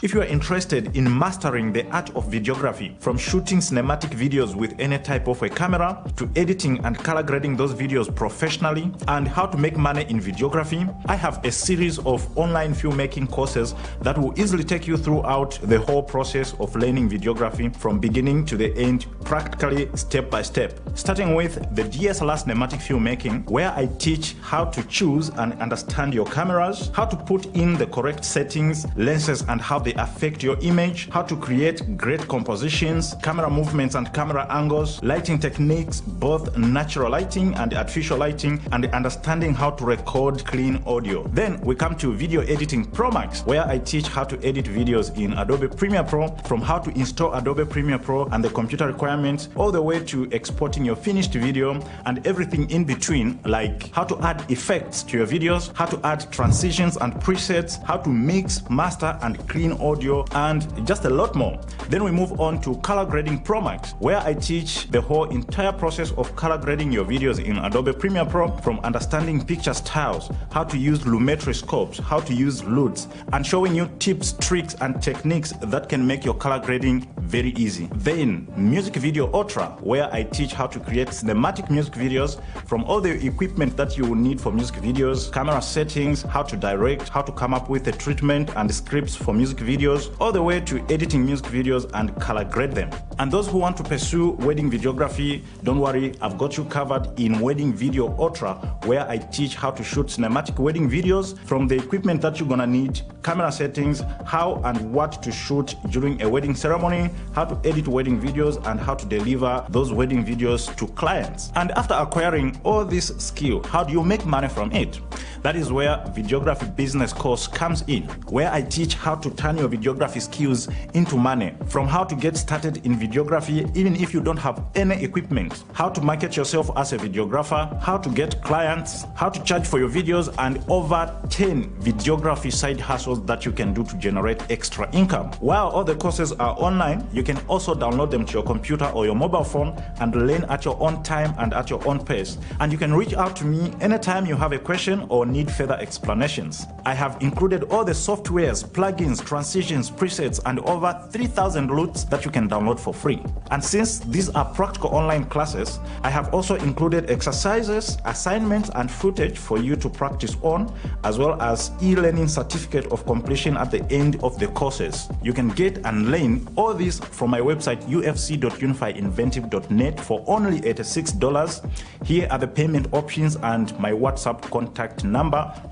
If you are interested in mastering the art of videography, from shooting cinematic videos with any type of a camera to editing and color grading those videos professionally, and how to make money in videography, I have a series of online filmmaking courses that will easily take you throughout the whole process of learning videography from beginning to the end, practically step by step. Starting with the DSLR cinematic filmmaking, where I teach how to choose and understand your cameras, how to put in the correct settings, lenses and how they affect your image, how to create great compositions, camera movements and camera angles, lighting techniques, both natural lighting and artificial lighting, and understanding how to record clean audio. Then we come to Video Editing Pro Max, where I teach how to edit videos in Adobe Premiere Pro, from how to install Adobe Premiere Pro and the computer requirements, all the way to exporting your finished video and everything in between, like how to add effects to your videos, how to add transitions and presets, how to mix, master and clean audio, and just a lot more. Then we move on to Color Grading Pro Max, where I teach the whole entire process of color grading your videos in Adobe Premiere Pro, from understanding picture styles, how to use lumetri scopes, how to use LUTs, and showing you tips, tricks and techniques that can make your color grading very easy. Then Music Video Ultra, where I teach how to create cinematic music videos, from all the equipment that you will need for music videos, camera settings, how to direct, how to come up with a treatment and scripts for music videos, all the way to editing music videos and color grade them. And those who want to pursue wedding videography, don't worry, I've got you covered in Wedding Video Ultra, where I teach how to shoot cinematic wedding videos, from the equipment that you're gonna need, camera settings, how and what to shoot during a wedding ceremony, how to edit wedding videos, and how to deliver those wedding videos to clients. And after acquiring all this skill, how do you make money from it? That is where Videography Business Course comes in, where I teach how to turn your videography skills into money, from how to get started in videography even if you don't have any equipment, how to market yourself as a videographer, how to get clients, how to charge for your videos, and over 10 videography side hustles that you can do to generate extra income. While all the courses are online, you can also download them to your computer or your mobile phone and learn at your own time and at your own pace. And you can reach out to me anytime you have a question or need further explanations. I have included all the softwares, plugins, transitions, presets, and over 3,000 LUTs that you can download for free. And since these are practical online classes, I have also included exercises, assignments, and footage for you to practice on, as well as e-learning certificate of completion at the end of the courses. You can get and learn all this from my website ufc.unifyinventive.net for only $86. Here are the payment options and my WhatsApp contact number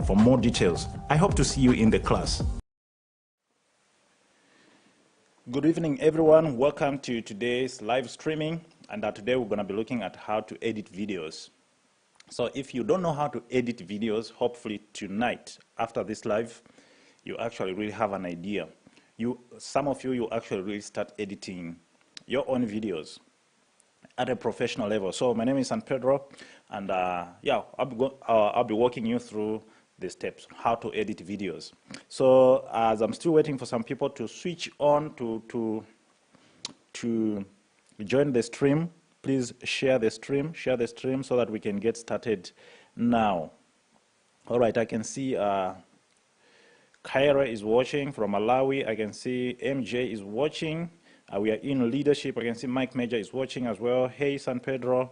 for more details. I hope to see you in the class. Good evening, everyone. Welcome to today's live streaming, and today we're going to be looking at how to edit videos. So if you don't know how to edit videos, hopefully tonight after this live you actually really have an idea. Some of you actually really start editing your own videos at a professional level. So my name is San Pedro, and yeah, I'll be walking you through the steps how to edit videos. So as I'm still waiting for some people to switch on to join the stream, please share the stream so that we can get started now. All right, I can see Kyra is watching from Malawi. I can see MJ is watching. We are in leadership. I can see Mike Major is watching as well. Hey, San Pedro,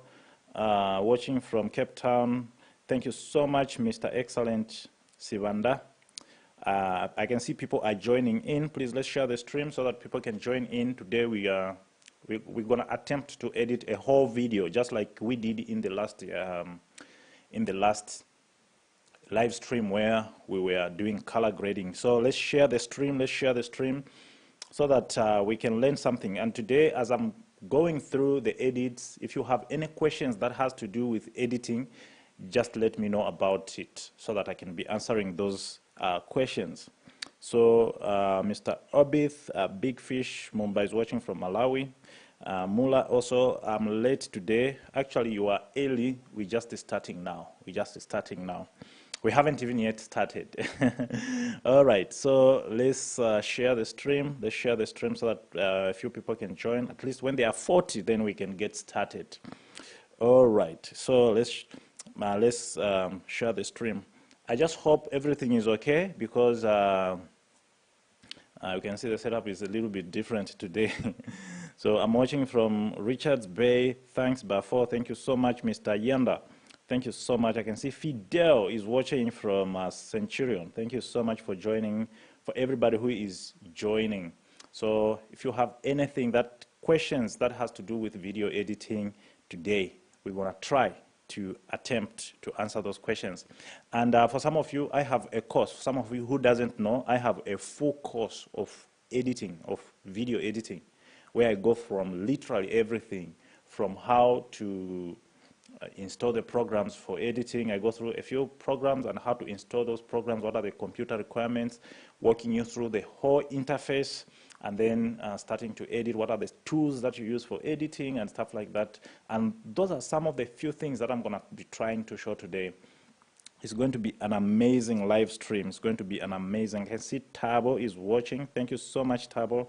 watching from Cape Town. Thank you so much, Mr. Excellent Sivanda. I can see people are joining in. Please let's share the stream so that people can join in. Today we're going to attempt to edit a whole video just like we did in the last live stream where we were doing color grading. So let's share the stream. So that we can learn something. And today, as I'm going through the edits, if you have any questions that has to do with editing, just let me know about it so that I can be answering those questions. So Mr. Obith, Big Fish, Mumbai is watching from Malawi. Mula also, I'm late today. Actually, you are early. We're just starting now. We haven't even yet started. All right, so let's share the stream. Let's share the stream so that a few people can join. At least when there are 40, then we can get started. All right, so let's share the stream. I just hope everything is okay because You can see the setup is a little bit different today. So I'm watching from Richards Bay. Thanks, Bafo. Thank you so much, Mr. Yanda. Thank you so much. I can see Fidel is watching from Centurion. Thank you so much for joining, for everybody who is joining. So if you have anything questions that has to do with video editing today, we're going to try to attempt to answer those questions. And for some of you, I have a course. For some of you who doesn't know, I have a full course of editing, of video editing, where I go from literally everything, from how to install the programs for editing. I go through a few programs and how to install those programs, what are the computer requirements, walking you through the whole interface, and then starting to edit, what are the tools that you use for editing and stuff like that. And those are some of the few things that I'm going to be trying to show today. It's going to be an amazing live stream. It's going to be an amazing. I can see Tabo is watching. Thank you so much, Tabo.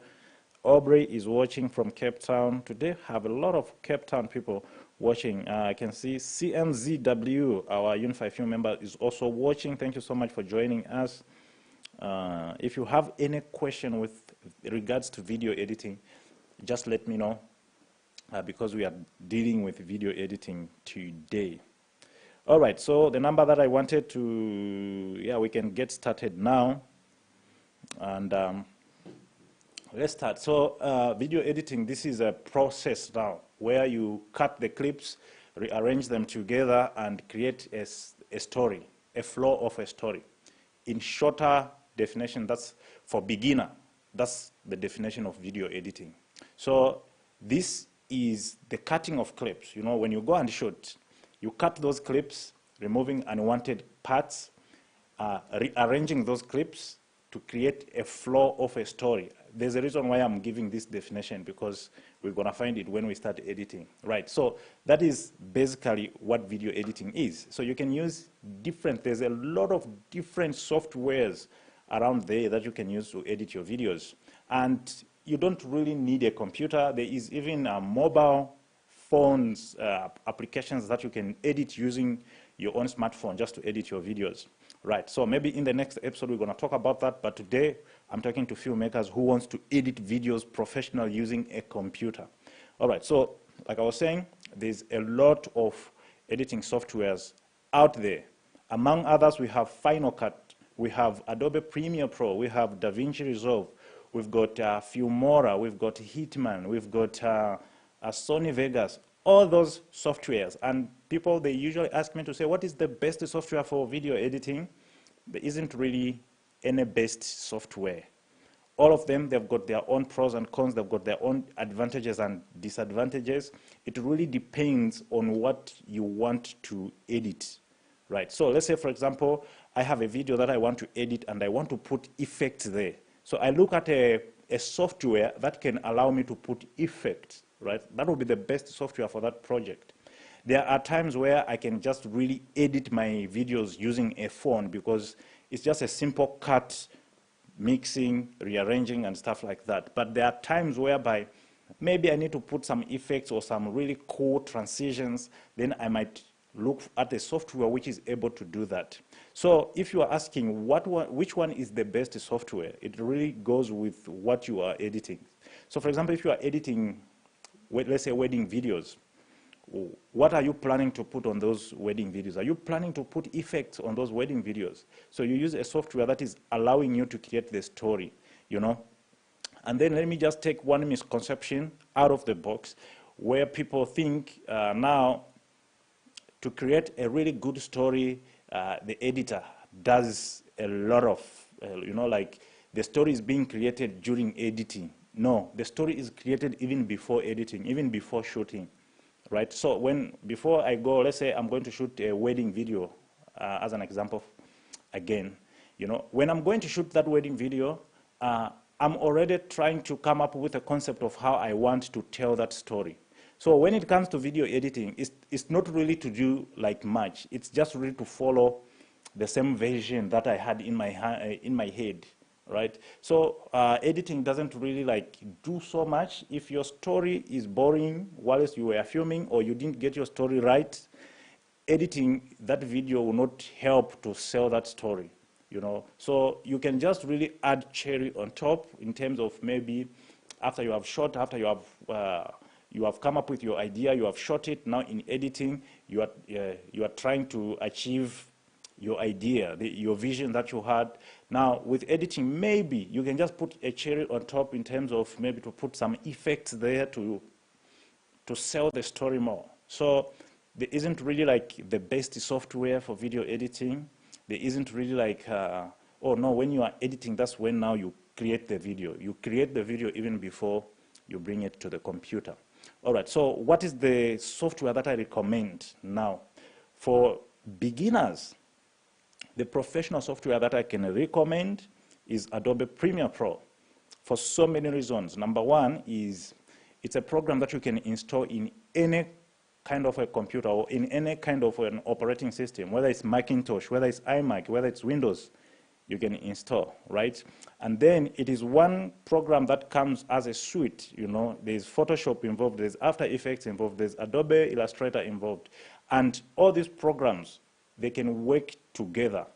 Aubrey is watching from Cape Town. Today have a lot of Cape Town people watching. I can see CMZW, our Unify Film member, is also watching. Thank you so much for joining us. If you have any question with regards to video editing, just let me know, because we are dealing with video editing today. All right, so the number that I wanted to, we can get started now. And let's start. So video editing, this is a process now where you cut the clips, rearrange them together, and create a story, a flow of a story. In shorter definition, that's for beginner. That's the definition of video editing. So this is the cutting of clips. You know, when you go and shoot, you cut those clips, removing unwanted parts, rearranging those clips to create a flow of a story. There's a reason why I'm giving this definition, because we're going to find it when we start editing. Right, so that is basically what video editing is. So you can use there's a lot of different softwares around there that you can use to edit your videos. And you don't really need a computer. There is even mobile phones, applications that you can edit using your own smartphone just to edit your videos. Right, so maybe in the next episode we're going to talk about that, but today I'm talking to filmmakers who wants to edit videos professionally using a computer. All right, so like I was saying, there's a lot of editing softwares out there. Among others, we have Final Cut, we have Adobe Premiere Pro, we have DaVinci Resolve, we've got Filmora, we've got Hitman, we've got Sony Vegas, all those softwares. And people, they usually ask me to say, what is the best software for video editing? There isn't really any best software. All of them, they've got their own pros and cons, they've got their own advantages and disadvantages. It really depends on what you want to edit, right? So let's say, for example, I have a video that I want to edit and I want to put effects there. So I look at a software that can allow me to put effects, right? That would be the best software for that project. There are times where I can just really edit my videos using a phone, because it's just a simple cut, mixing, rearranging, and stuff like that. But there are times whereby maybe I need to put some effects or some really cool transitions, then I might look at a software which is able to do that. So if you are asking which one is the best software, it really goes with what you are editing. So for example, if you are editing, let's say, wedding videos, what are you planning to put on those wedding videos? Are you planning to put effects on those wedding videos? So you use a software that is allowing you to create the story, you know. And then let me just take one misconception out of the box, where people think now to create a really good story, the editor does a lot of, you know, like the story is being created during editing. No, the story is created even before editing, even before shooting, right? So before I go, let's say I'm going to shoot a wedding video, as an example, again, you know, when I'm going to shoot that wedding video, I'm already trying to come up with a concept of how I want to tell that story. So when it comes to video editing, it's not really to do like much. It's just really to follow the same vision that I had in my head, right? So editing doesn't really like do so much. If your story is boring whilst you were filming, or you didn't get your story right, editing that video will not help to sell that story. you know. So you can just really add cherry on top in terms of maybe after you have shot, after you have come up with your idea, you have shot it. Now in editing, you are trying to achieve your idea, your vision that you had. Now with editing, maybe you can just put a cherry on top in terms of maybe to put some effects there to sell the story more. So there isn't really like the best software for video editing. There isn't really like, oh no, when you are editing, that's when now you create the video. You create the video even before you bring it to the computer. All right, so what is the software that I recommend now? For beginners, the professional software that I can recommend is Adobe Premiere Pro for so many reasons. Number one is it's a program that you can install in any kind of a computer or in any kind of an operating system, whether it's Macintosh, whether it's iMac, whether it's Windows, you can install, right? And then it is one program that comes as a suite, you know. There's Photoshop involved, there's After Effects involved, there's Adobe Illustrator involved. And all these programs, they can work together.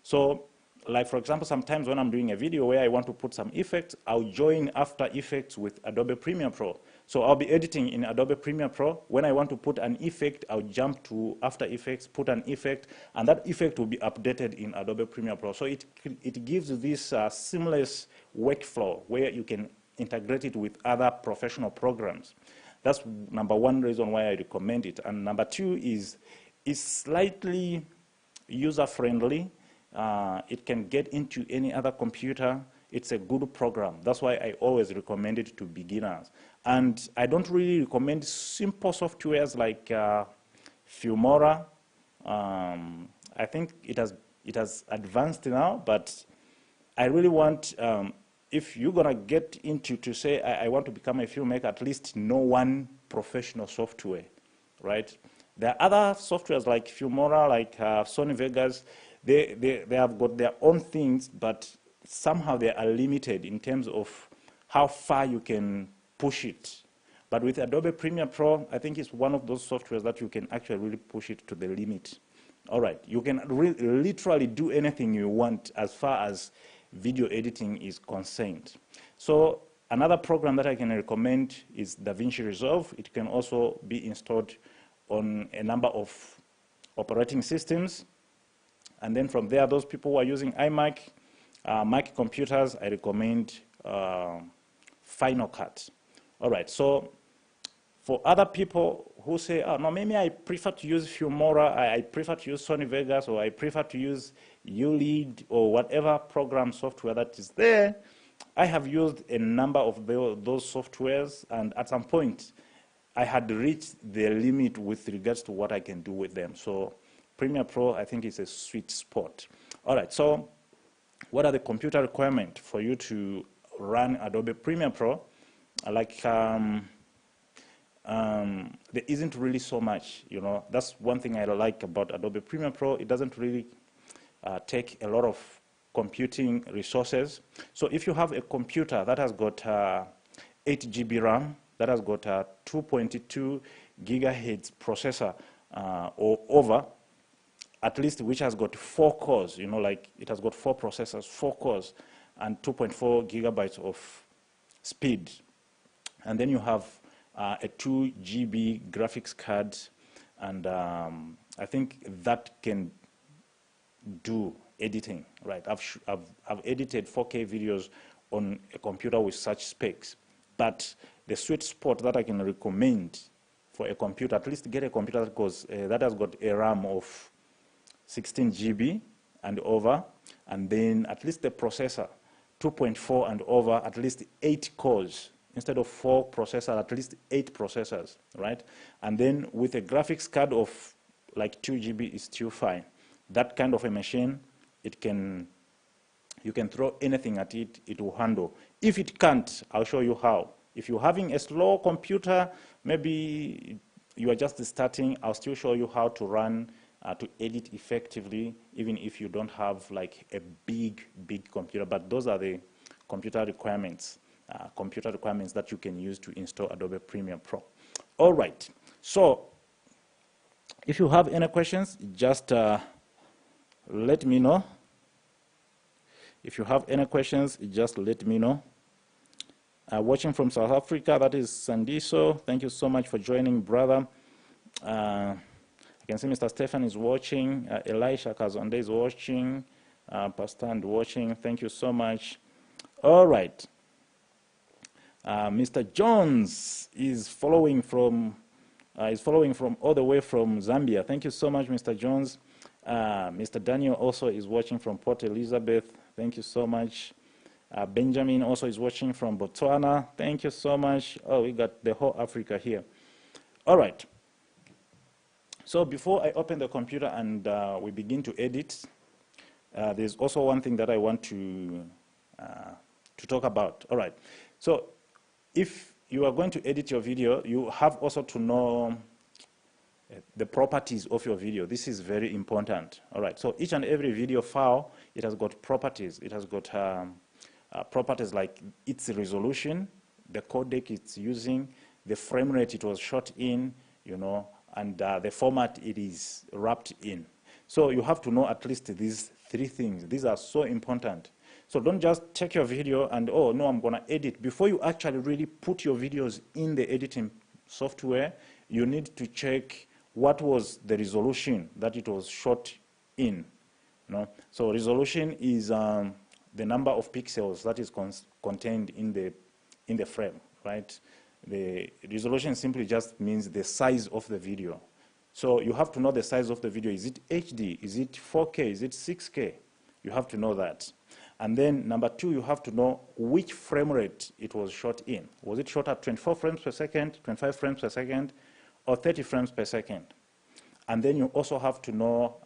So, like for example, sometimes when I'm doing a video where I want to put some effects, I'll join After Effects with Adobe Premiere Pro. So I'll be editing in Adobe Premiere Pro. When I want to put an effect, I'll jump to After Effects, put an effect, and that effect will be updated in Adobe Premiere Pro. So it gives this seamless workflow where you can integrate it with other professional programs. That's number one reason why I recommend it. And number two is it's slightly user-friendly. It can get into any other computer. It's a good program. That's why I always recommend it to beginners. And I don't really recommend simple softwares like Filmora. I think it has advanced now, but I really want, if you're gonna get into to say, I want to become a filmmaker, at least know one professional software, right? There are other softwares like Filmora, like Sony Vegas. They have got their own things, but somehow they are limited in terms of how far you can push it. But with Adobe Premiere Pro, I think it's one of those softwares that you can actually really push it to the limit. All right, you can literally do anything you want as far as video editing is concerned. So another program that I can recommend is DaVinci Resolve. It can also be installed on a number of operating systems. And then from there, those people who are using iMac, Mac computers, I recommend Final Cut. All right, so for other people who say, oh, no, maybe I prefer to use Filmora, I prefer to use Sony Vegas, or I prefer to use ULEAD, or whatever program software that is there, I have used a number of those softwares, and at some point, I had reached the limit with regards to what I can do with them. So Premiere Pro, I think, is a sweet spot. All right, so what are the computer requirements for you to run Adobe Premiere Pro? Like, there isn't really so much, you know. That's one thing I like about Adobe Premiere Pro. It doesn't really take a lot of computing resources. So if you have a computer that has got 8 GB RAM, that has got a 2.2 gigahertz processor or over, at least which has got 4 cores, you know, like it has got 4 processors, 4 cores, and 2.4 gigabytes of speed. And then you have a 2 GB graphics card, and I think that can do editing, right? I've edited 4K videos on a computer with such specs, but the sweet spot that I can recommend for a computer, at least get a computer that has got a RAM of 16 GB and over, and then at least the processor, 2.4 and over, at least 8 cores. Instead of 4 processors, at least 8 processors, right? And then with a graphics card of like 2 GB is still fine. That kind of a machine, you can throw anything at it, it will handle. If it can't, I'll show you how. If you're having a slow computer, maybe you are just starting, I'll still show you how to run, to edit effectively, even if you don't have like a big computer. But those are the computer requirements that you can use to install Adobe Premiere Pro. All right, so if you have any questions, just let me know. If you have any questions, just let me know. Watching from South Africa, that is Sandiso. Thank you so much for joining, brother. I can see Mr. Stefan is watching. Elisha Kazonde is watching. Pastor and watching. Thank you so much. All right. Mr. Jones is following from all the way from Zambia. Thank you so much, Mr. Jones. Mr. Daniel also is watching from Port Elizabeth. Thank you so much. Benjamin also is watching from Botswana. Thank you so much. Oh, we got the whole Africa here. All right. So before I open the computer and we begin to edit, there's also one thing that I want to talk about. All right. So if you are going to edit your video, you have also to know the properties of your video. This is very important. All right. So each and every video file, it has got properties. It has got properties like its resolution, the codec it's using, the frame rate it was shot in, you know, and the format it is wrapped in. So you have to know at least these three things. These are so important. So don't just take your video and, oh, no, I'm going to edit. Before you actually really put your videos in the editing software, you need to check what was the resolution that it was shot in. You know? So resolution is the number of pixels that is contained in the frame, right? The resolution simply just means the size of the video. So you have to know the size of the video. Is it HD? Is it 4K? Is it 6K? You have to know that. And then number two, you have to know which frame rate it was shot in. Was it shot at 24 frames per second, 25 frames per second, or 30 frames per second? And then you also have to know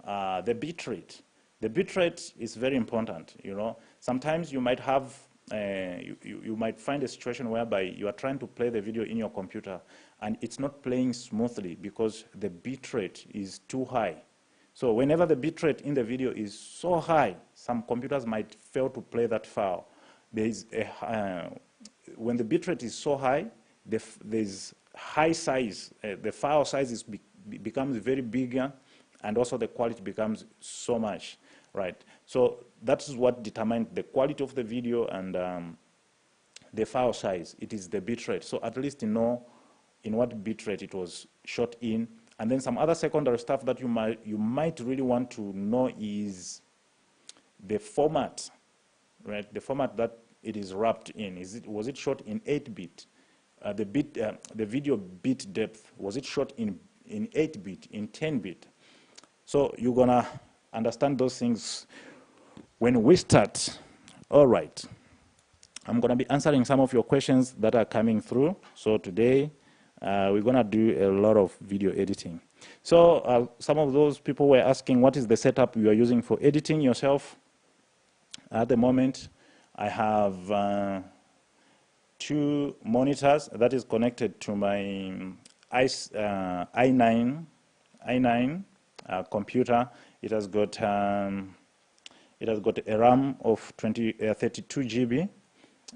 the bit rate. The bit rate is very important, you know. Sometimes you might have, you might find a situation whereby you are trying to play the video in your computer and it's not playing smoothly because the bit rate is too high. So whenever the bit rate in the video is so high, some computers might fail to play that file. When the bit rate is so high, there's high size, the file size becomes very bigger, and also the quality becomes so much, right? So that is what determines the quality of the video and the file size. It is the bit rate. So at least you know in what bit rate it was shot in. And then some other secondary stuff that you might really want to know is the format, right? The format that it is wrapped in. Was it shot in 8-bit? The video bit depth, was it shot in 8-bit, in 10-bit? So you're gonna understand those things when we start. All right. I'm gonna be answering some of your questions that are coming through. So today, we're going to do a lot of video editing. So some of those people were asking, what is the setup you are using for editing yourself? At the moment, I have 2 monitors that is connected to my i9 computer. It has got a RAM of 32 GB.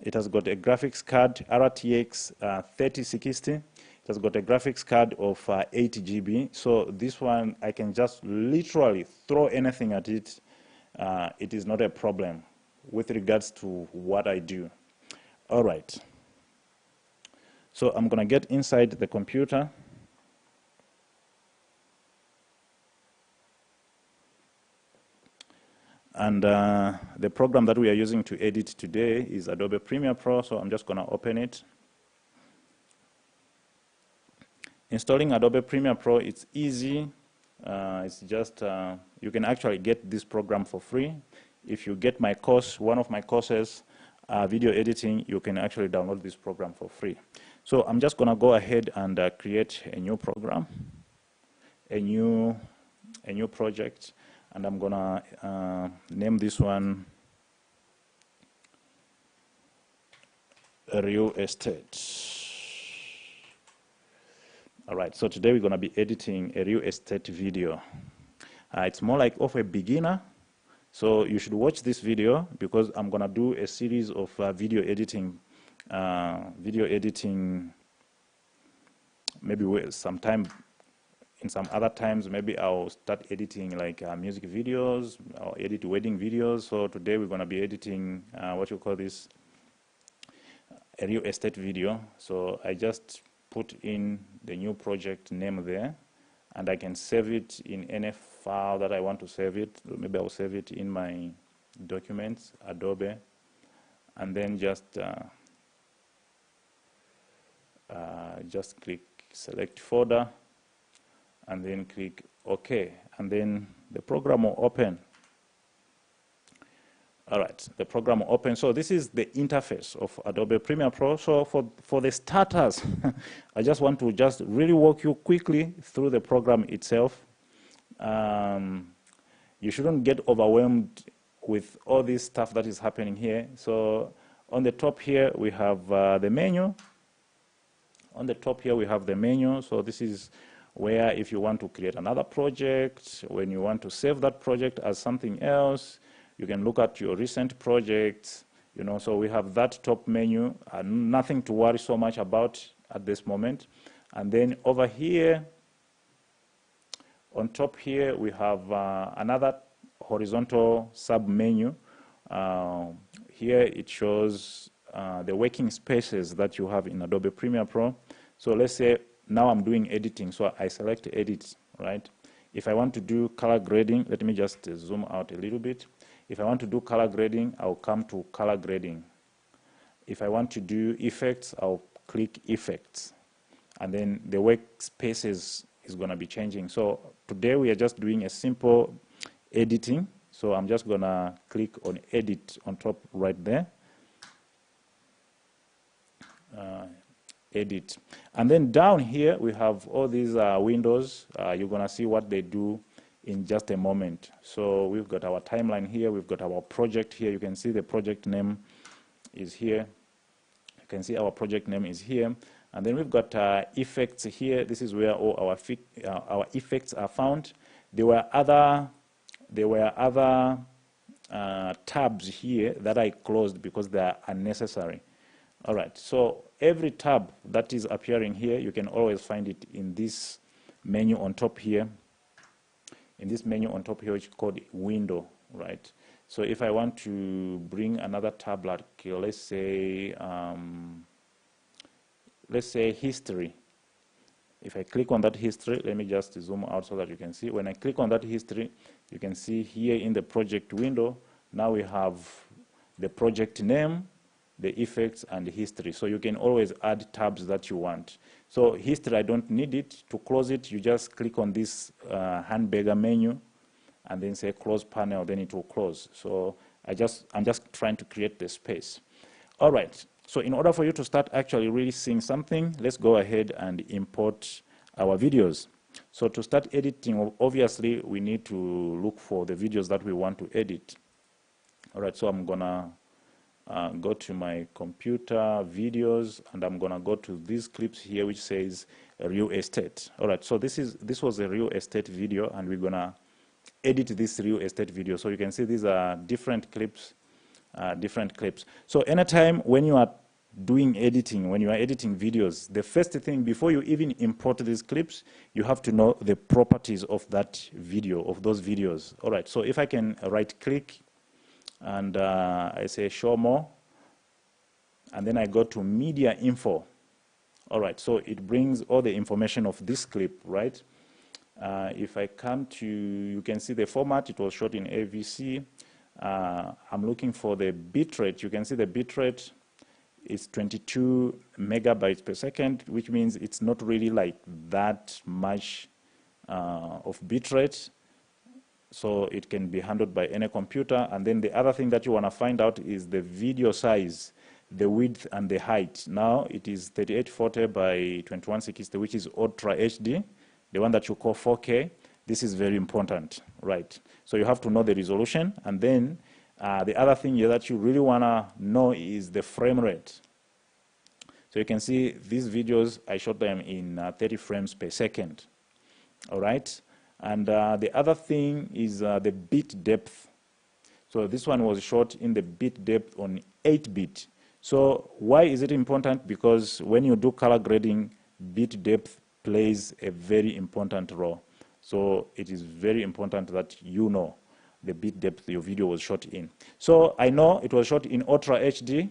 It has got a graphics card, RTX 3060. It has got a graphics card of 8 GB. So this one, I can just literally throw anything at it. It is not a problem with regards to what I do. All right. So I'm going to get inside the computer. And the program that we are using to edit today is Adobe Premiere Pro, so I'm just going to open it. Installing Adobe Premiere Pro, it's easy. It's just, you can actually get this program for free. If you get my course, one of my courses, video editing, you can actually download this program for free. So I'm just going to go ahead and create a new program, a new project. And I'm going to name this one Real Estate. All right, so today we're going to be editing a real estate video. It's more like of a beginner. So you should watch this video because I'm going to do a series of video editing maybe sometime in some other times, maybe I'll start editing like music videos or edit wedding videos. So today we're going to be editing what you call this, a real estate video. So I just put in the new project name there, and I can save it in any file that I want to save it. Maybe I'll save it in my documents, Adobe, and then just click select folder, and then click OK, and then the program will open. All right, the program will open. So this is the interface of Adobe Premiere Pro. So for the starters, I just want to just really walk you quickly through the program itself. You shouldn't get overwhelmed with all this stuff that is happening here. So on the top here, we have the menu. On the top here, we have the menu. So this is where if you want to create another project, when you want to save that project as something else, you can look at your recent projects, you know. So we have that top menu, nothing to worry so much about at this moment. And then over here, on top here, we have another horizontal sub-menu. Here it shows the working spaces that you have in Adobe Premiere Pro. So let's say now I'm doing editing, so I select edit, right? If I want to do color grading, let me just zoom out a little bit. If I want to do color grading, I'll come to color grading. If I want to do effects, I'll click effects. And then the workspaces is going to be changing. So today we are just doing a simple editing. So I'm just going to click on edit on top right there. Edit. And then down here we have all these windows. You're going to see what they do in just a moment. So we've got our timeline here, we've got our project here. You can see the project name is here. You can see our project name is here. And then we've got effects here. This is where all our effects are found. There were other tabs here that I closed because they are unnecessary. All right, so every tab that is appearing here, you can always find it in this menu on top here. In this menu on top here, which is called window, right? So if I want to bring another tab, like let's say history. If I click on that history, let me just zoom out so that you can see. When I click on that history, you can see here in the project window, now we have the project name, the effects, and the history. So you can always add tabs that you want. So history, I don't need it. To close it, you just click on this hamburger menu and then say close panel, then it will close. So I'm just trying to create the space. All right, so in order for you to start actually really seeing something, let's go ahead and import our videos. So to start editing, obviously we need to look for the videos that we want to edit. All right, so I'm gonna go to my computer videos, and I'm gonna go to these clips here which says real estate. All right, so this was a real estate video, and we're gonna edit this real estate video. So you can see these are different clips. So anytime when you are doing editing, when you are editing videos, the first thing before you even import these clips, you have to know the properties of that video, of those videos. All right, so if I can right click and I say show more, and then I go to media info. All right, so it brings all the information of this clip, right? If I come to, you can see the format, it was shot in AVC. I'm looking for the bitrate. You can see the bitrate is 22 megabytes per second, which means it's not really like that much of bitrate. So it can be handled by any computer. And then the other thing that you want to find out is the video size, the width and the height. Now it is 3840 by 2160, which is Ultra HD, the one that you call 4K. This is very important, right? So you have to know the resolution. And then the other thing that you really want to know is the frame rate. So you can see these videos, I shot them in 30 frames per second, all right? And the other thing is the bit depth. So this one was shot in the bit depth on 8-bit. So why is it important? Because when you do color grading, bit depth plays a very important role. So it is very important that you know the bit depth your video was shot in. So I know it was shot in Ultra HD,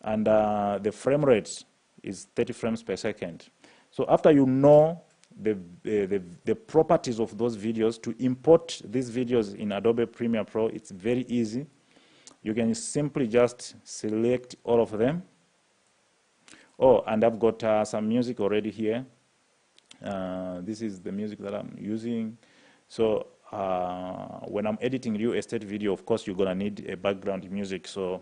and the frame rate is 30 frames per second. So after you know the properties of those videos, to import these videos in Adobe Premiere Pro, it's very easy. You can simply just select all of them. Oh, and I've got some music already here. This is the music that I'm using. So when I'm editing real estate video, of course, you're gonna need a background music. So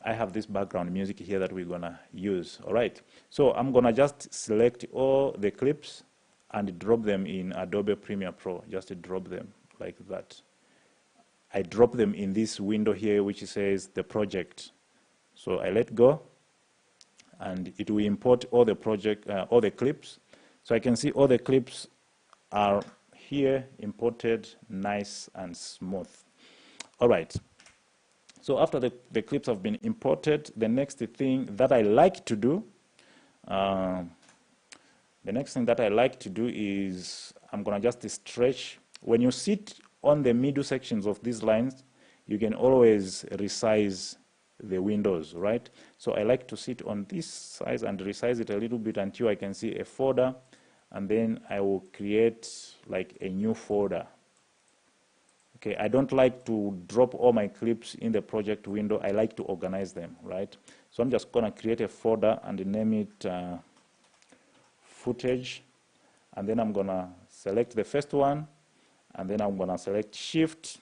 I have this background music here that we're gonna use. All right. So I'm gonna just select all the clips and drop them in Adobe Premiere Pro. Just drop them like that. I drop them in this window here, which says the project. So I let go, and it will import all the all the clips. So I can see all the clips are here, imported, nice and smooth. All right. So after the clips have been imported, the next thing that I like to do, is I'm gonna just stretch. When you sit on the middle sections of these lines, you can always resize the windows, right? So I like to sit on this size and resize it a little bit until I can see a folder, and then I will create like a new folder. Okay, I don't like to drop all my clips in the project window. I like to organize them, right? So I'm just gonna create a folder and name it footage, and then I'm gonna select the first one, and then I'm gonna select shift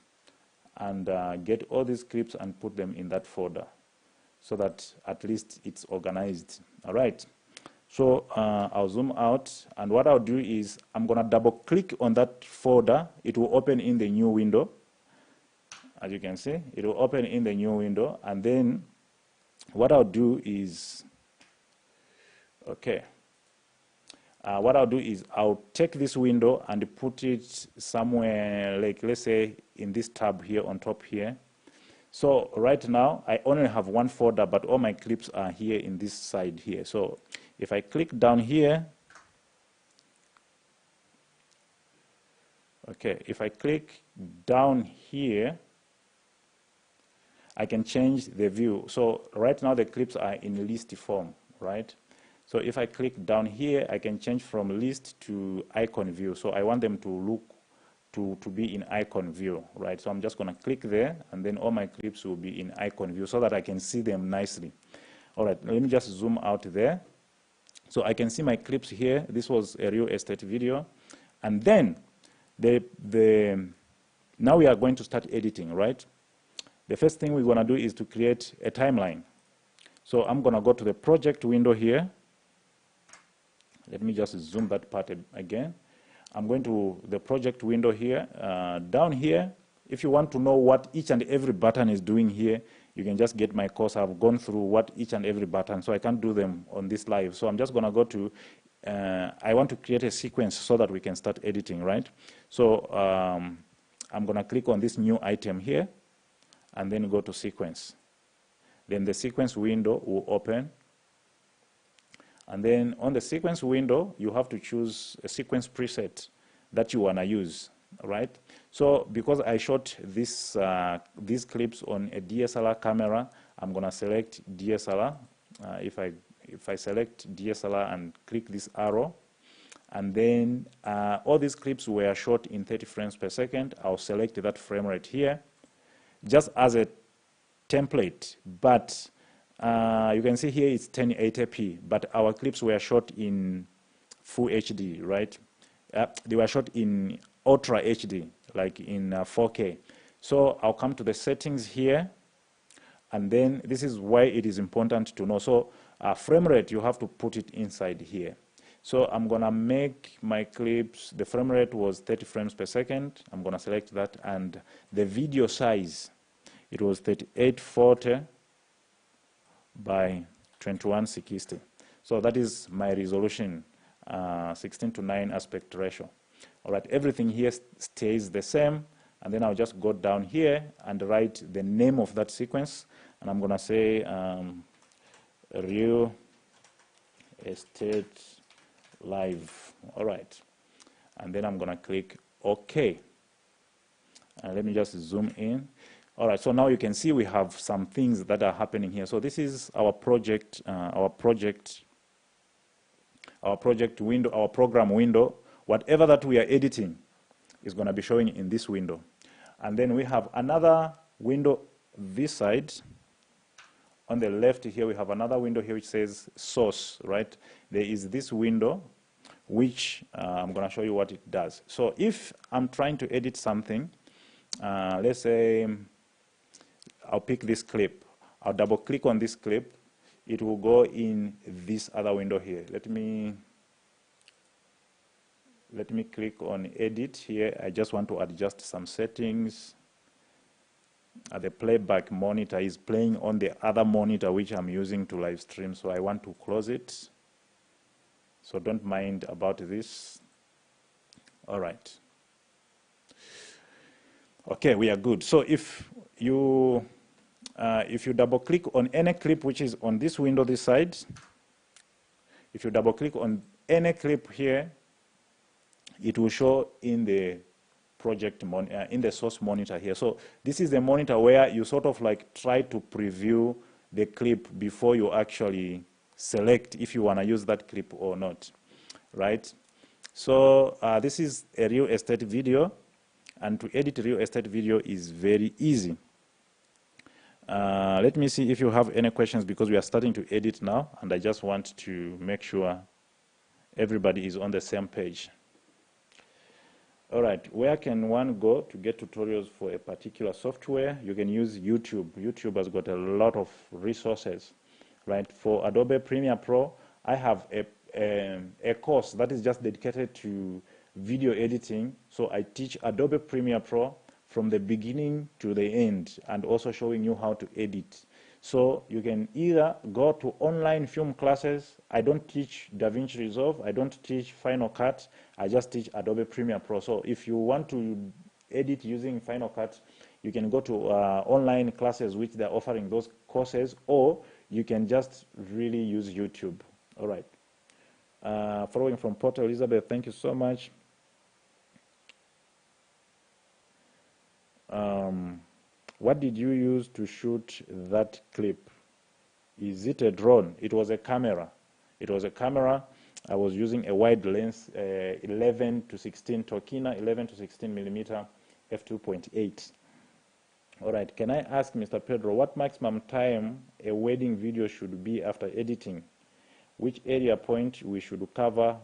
and get all these clips and put them in that folder, so that at least it's organized. All right. So I'll zoom out, and what I'll do is I'm gonna double click on that folder. It will open in the new window. As you can see, it will open in the new window, and then what I'll do is, okay, what I'll do is I'll take this window and put it somewhere, like let's say in this tab here on top here. So right now I only have one folder, but all my clips are here in this side here. So if I click down here, okay, if I click down here, I can change the view. So right now the clips are in list form, right? So if I click down here, I can change from list to icon view. So I want them to look to be in icon view, right? So I'm just gonna click there, and then all my clips will be in icon view so that I can see them nicely. All right, let me just zoom out there. So I can see my clips here. This was a real estate video. And then now we are going to start editing, right? The first thing we're gonna do is to create a timeline. So I'm gonna go to the project window here. Let me just zoom that part again. I'm going to the project window here. Down here, if you want to know what each and every button is doing here, you can just get my course. I've gone through what each and every button, so I can't do them on this live. So I'm just gonna go to, I want to create a sequence so that we can start editing, right? So I'm gonna click on this new item here, and then go to sequence. Then the sequence window will open. And then on the sequence window, you have to choose a sequence preset that you want to use, right? So because I shot this, these clips on a DSLR camera, I'm going to select DSLR. If I select DSLR and click this arrow, and then all these clips were shot in 30 frames per second, I'll select that frame rate here, just as a template, but you can see here it's 1080p, but our clips were shot in full HD, right? They were shot in Ultra HD, like in 4K. So I'll come to the settings here, and then this is why it is important to know. So frame rate, you have to put it inside here. So I'm gonna make my clips, the frame rate was 30 frames per second. I'm gonna select that, and the video size, it was 3840 by 2160. So that is my resolution, 16:9 aspect ratio. All right, everything here stays the same, and then I'll just go down here and write the name of that sequence, and I'm gonna say real estate live. All right, and then I'm gonna click OK. And let me just zoom in. All right, so now you can see we have some things that are happening here. So this is our project window, our program window. Whatever that we are editing is going to be showing in this window. And then we have another window this side. On the left here, we have another window here which says source, right? There is this window which I'm going to show you what it does. So if I'm trying to edit something, let's say I'll pick this clip. I'll double click on this clip. It will go in this other window here. Let me click on edit here. I just want to adjust some settings. The playback monitor is playing on the other monitor which I'm using to live stream, so I want to close it. So don't mind about this. All right. Okay, we are good. So if you double click on any clip which is on this window this side, if you double click on any clip here, it will show in the project in the source monitor here. So this is the monitor where you sort of like try to preview the clip before you actually select if you want to use that clip or not, right? So this is a real estate video, and to edit real estate video is very easy. Let me see if you have any questions, because we are starting to edit now, and I just want to make sure everybody is on the same page. All right, where can one go to get tutorials for a particular software? You can use YouTube. YouTube has got a lot of resources, right? For Adobe Premiere Pro, I have a course that is just dedicated to video editing. So I teach Adobe Premiere Pro from the beginning to the end, and also showing you how to edit. So you can either go to online film classes. I don't teach DaVinci Resolve. I don't teach Final Cut. I just teach Adobe Premiere Pro. So if you want to edit using Final Cut, you can go to online classes which they're offering those courses, or you can just really use YouTube. All right. Following from Port Elizabeth, thank you so much. What did you use to shoot that clip? Is it a drone? It was a camera. It was a camera. I was using a wide lens, 11 to 16 Tokina, 11 to 16 millimeter, f2.8. All right, can I ask Mr. Pedro, what maximum time a wedding video should be after editing? Which area point we should cover?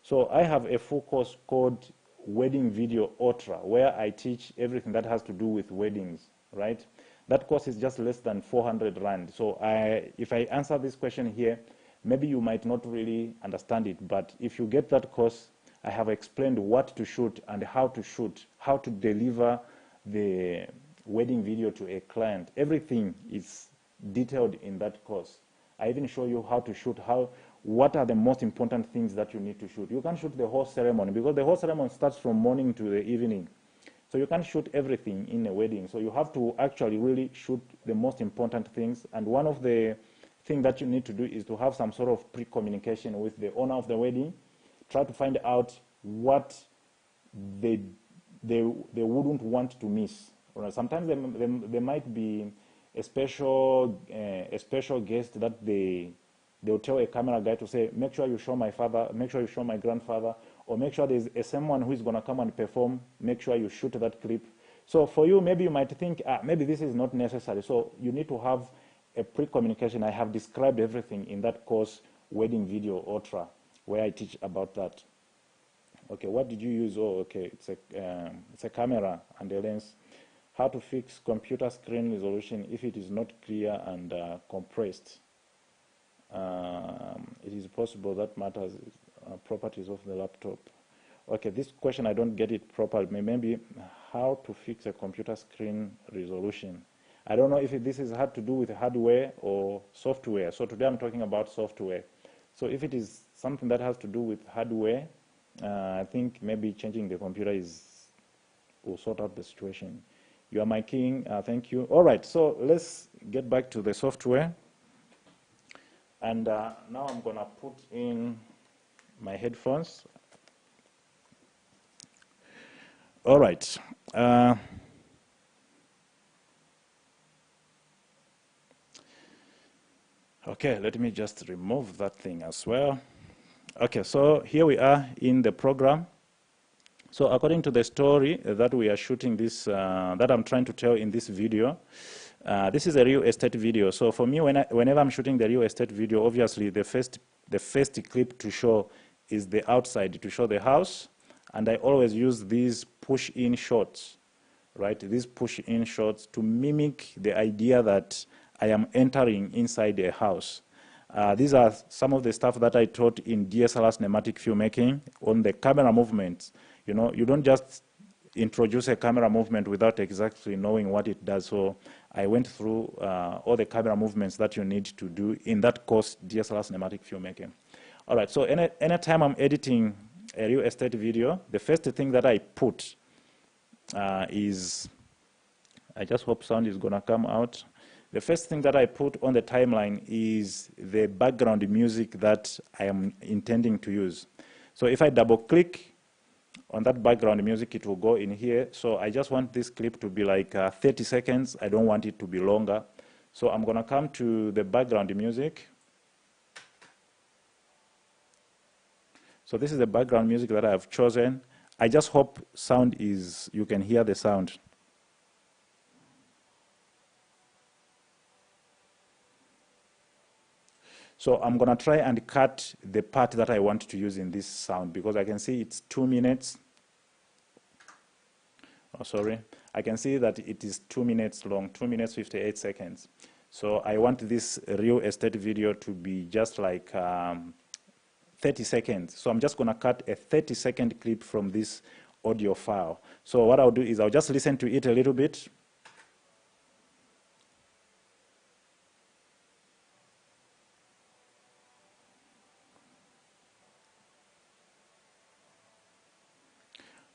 So I have a full course called Wedding Video Ultra, where I teach everything that has to do with weddings, right? That course is just less than 400 Rand. So if I answer this question here, maybe you might not really understand it, but if you get that course, I have explained what to shoot and how to shoot, how to deliver the wedding video to a client. Everything is detailed in that course. I even show you how to shoot, what are the most important things that you need to shoot. You can't shoot the whole ceremony, because the whole ceremony starts from morning to the evening. So you can't shoot everything in a wedding. So you have to actually really shoot the most important things. And one of the things that you need to do is to have some sort of pre-communication with the owner of the wedding. Try to find out what they wouldn't want to miss. Right? Sometimes there might be a special guest that they'll tell a camera guy to say, make sure you show my father, make sure you show my grandfather, or make sure there's someone who is going to come and perform, make sure you shoot that clip. So for you, maybe you might think, maybe this is not necessary. So you need to have a pre-communication. I have described everything in that course, Wedding Video Ultra, where I teach about that. Okay, what did you use? Oh, okay, it's a camera and a lens. How to fix computer screen resolution if it is not clear and compressed. It is possible that matters properties of the laptop. Okay, this question I don't get it properly. Maybe how to fix a computer screen resolution. I don't know if this is had to do with hardware or software. So today I'm talking about software. So if it is something that has to do with hardware, I think maybe changing the computer will sort out the situation. You are my king. Thank you. All right, so let's get back to the software. And now I'm going to put in my headphones. All right. Okay, let me just remove that thing as well. Okay, so here we are in the program. So according to the story that we are shooting this, that I'm trying to tell in this video, this is a real estate video. So for me, whenever I'm shooting the real estate video, obviously the first clip to show is the outside, to show the house. And I always use these push-in shots, right? These push-in shots to mimic the idea that I am entering inside a house. These are some of the stuff that I taught in DSLR cinematic filmmaking on the camera movements. You know, you don't just introduce a camera movement without exactly knowing what it does. So I went through all the camera movements that you need to do in that course, DSLR cinematic filmmaking. All right, so anytime I'm editing a real estate video, the first thing that I put is, I just hope sound is gonna come out. The first thing that I put on the timeline is the background music that I am intending to use. So if I double click on that background music, it will go in here. So I just want this clip to be like 30 seconds. I don't want it to be longer. So I'm gonna come to the background music. So this is the background music that I have chosen. I just hope sound is, you can hear the sound. So I'm gonna try and cut the part that I want to use in this sound because I can see it's 2 minutes. Oh, sorry. I can see that it is 2 minutes long, 2 minutes 58 seconds. So I want this real estate video to be just like 30 seconds. So I'm just gonna cut a 30-second clip from this audio file. So what I'll do is I'll just listen to it a little bit.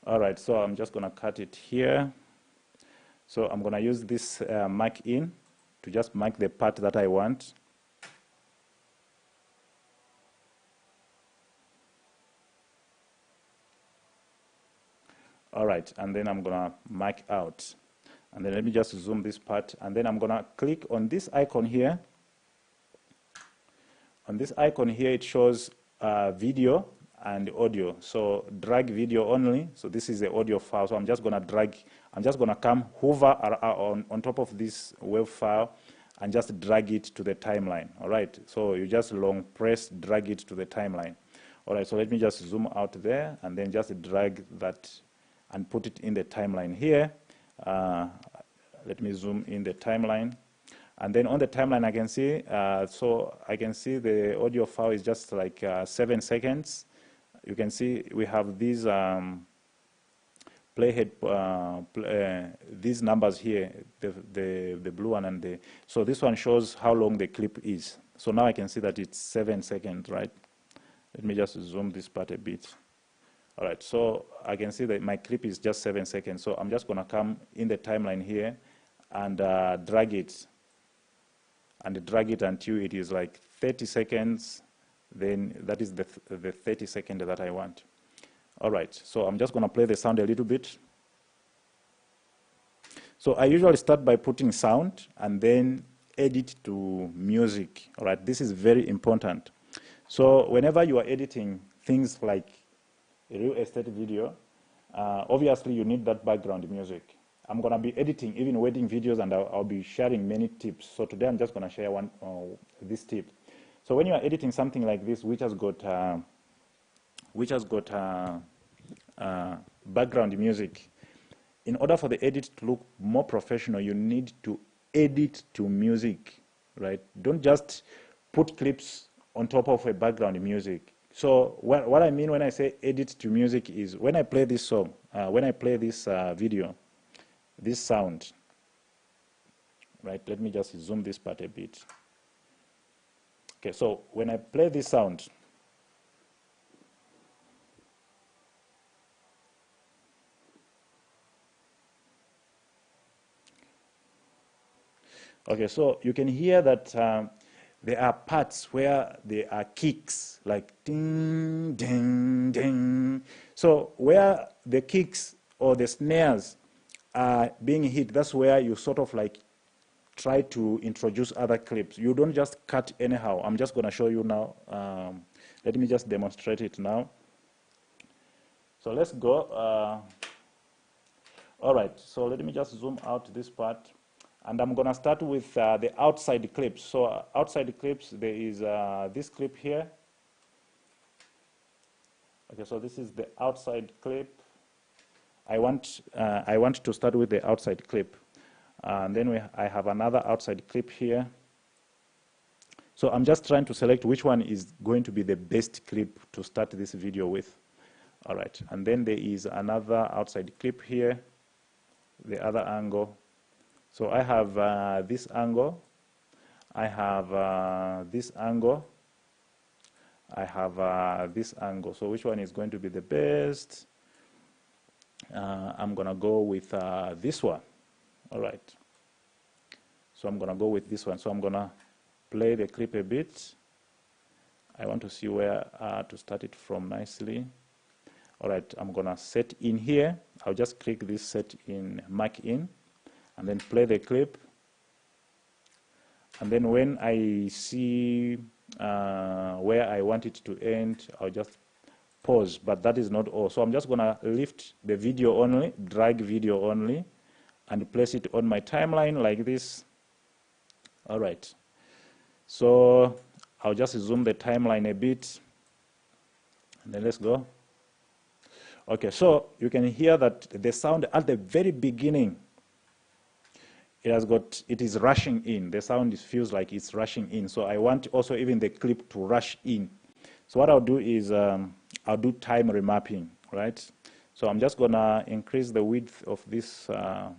All right, so I'm just gonna cut it here. So I'm gonna use this mark in to just mark the part that I want. All right, and then I'm gonna mark out. And then let me just zoom this part, and then I'm gonna click on this icon here. On this icon here, it shows video and audio. So drag video only. So this is the audio file. So I'm just gonna drag, I'm just gonna come hover on top of this wave file and just drag it to the timeline. All right, so you just long press, drag it to the timeline. All right, so let me just zoom out there and then just drag that and put it in the timeline here. Let me zoom in the timeline. And then on the timeline, I can see, so I can see the audio file is just like 7 seconds. You can see we have these playhead, these numbers here, the blue one and the, so this one shows how long the clip is. So now I can see that it's 7 seconds, right? Let me just zoom this part a bit. All right, so I can see that my clip is just 7 seconds. So I'm just gonna come in the timeline here and drag it until it is like 30 seconds. Then that is the 30 second that I want. All right, so I'm just gonna play the sound a little bit. So I usually start by putting sound and then edit to music. All right, this is very important. So whenever you are editing things like a real estate video, obviously you need that background music. I'm gonna be editing even wedding videos, and I'll be sharing many tips. So today I'm just gonna share one this tip. So when you are editing something like this, which has got background music, in order for the edit to look more professional, you need to edit to music, right? Don't just put clips on top of a background music. So what I mean when I say edit to music is when I play this song, when I play this video, this sound, right? Let me just zoom this part a bit. Okay, so when I play this sound, okay, so you can hear that there are parts where there are kicks, like ding, ding, ding. So where the kicks or the snares are being hit, that's where you sort of like try to introduce other clips. You don't just cut anyhow. I'm just going to show you now. Let me just demonstrate it now. So let's go. All right, so let me just zoom out this part. And I'm going to start with the outside clips. So outside clips, there is this clip here. Okay, so this is the outside clip. I want to start with the outside clip. And then I have another outside clip here. So I'm just trying to select which one is going to be the best clip to start this video with. All right, and then there is another outside clip here, the other angle. So I have this angle, I have this angle, I have this angle. So which one is going to be the best? I'm going to go with this one. All right. So I'm going to go with this one. So I'm going to play the clip a bit. I want to see where to start it from nicely. All right, I'm going to set in here. I'll just click this set in, mark in, and then play the clip. And then when I see where I want it to end, I'll just pause, but that is not all. So I'm just going to lift the video only, drag video only, and place it on my timeline like this. All right. So I'll just zoom the timeline a bit, and then let's go. Okay, so you can hear that the sound at the very beginning, it is rushing in. The sound feels like it's rushing in. So I want also even the clip to rush in. So what I'll do is I'll do time remapping, right? So I'm just gonna increase the width of this. I'm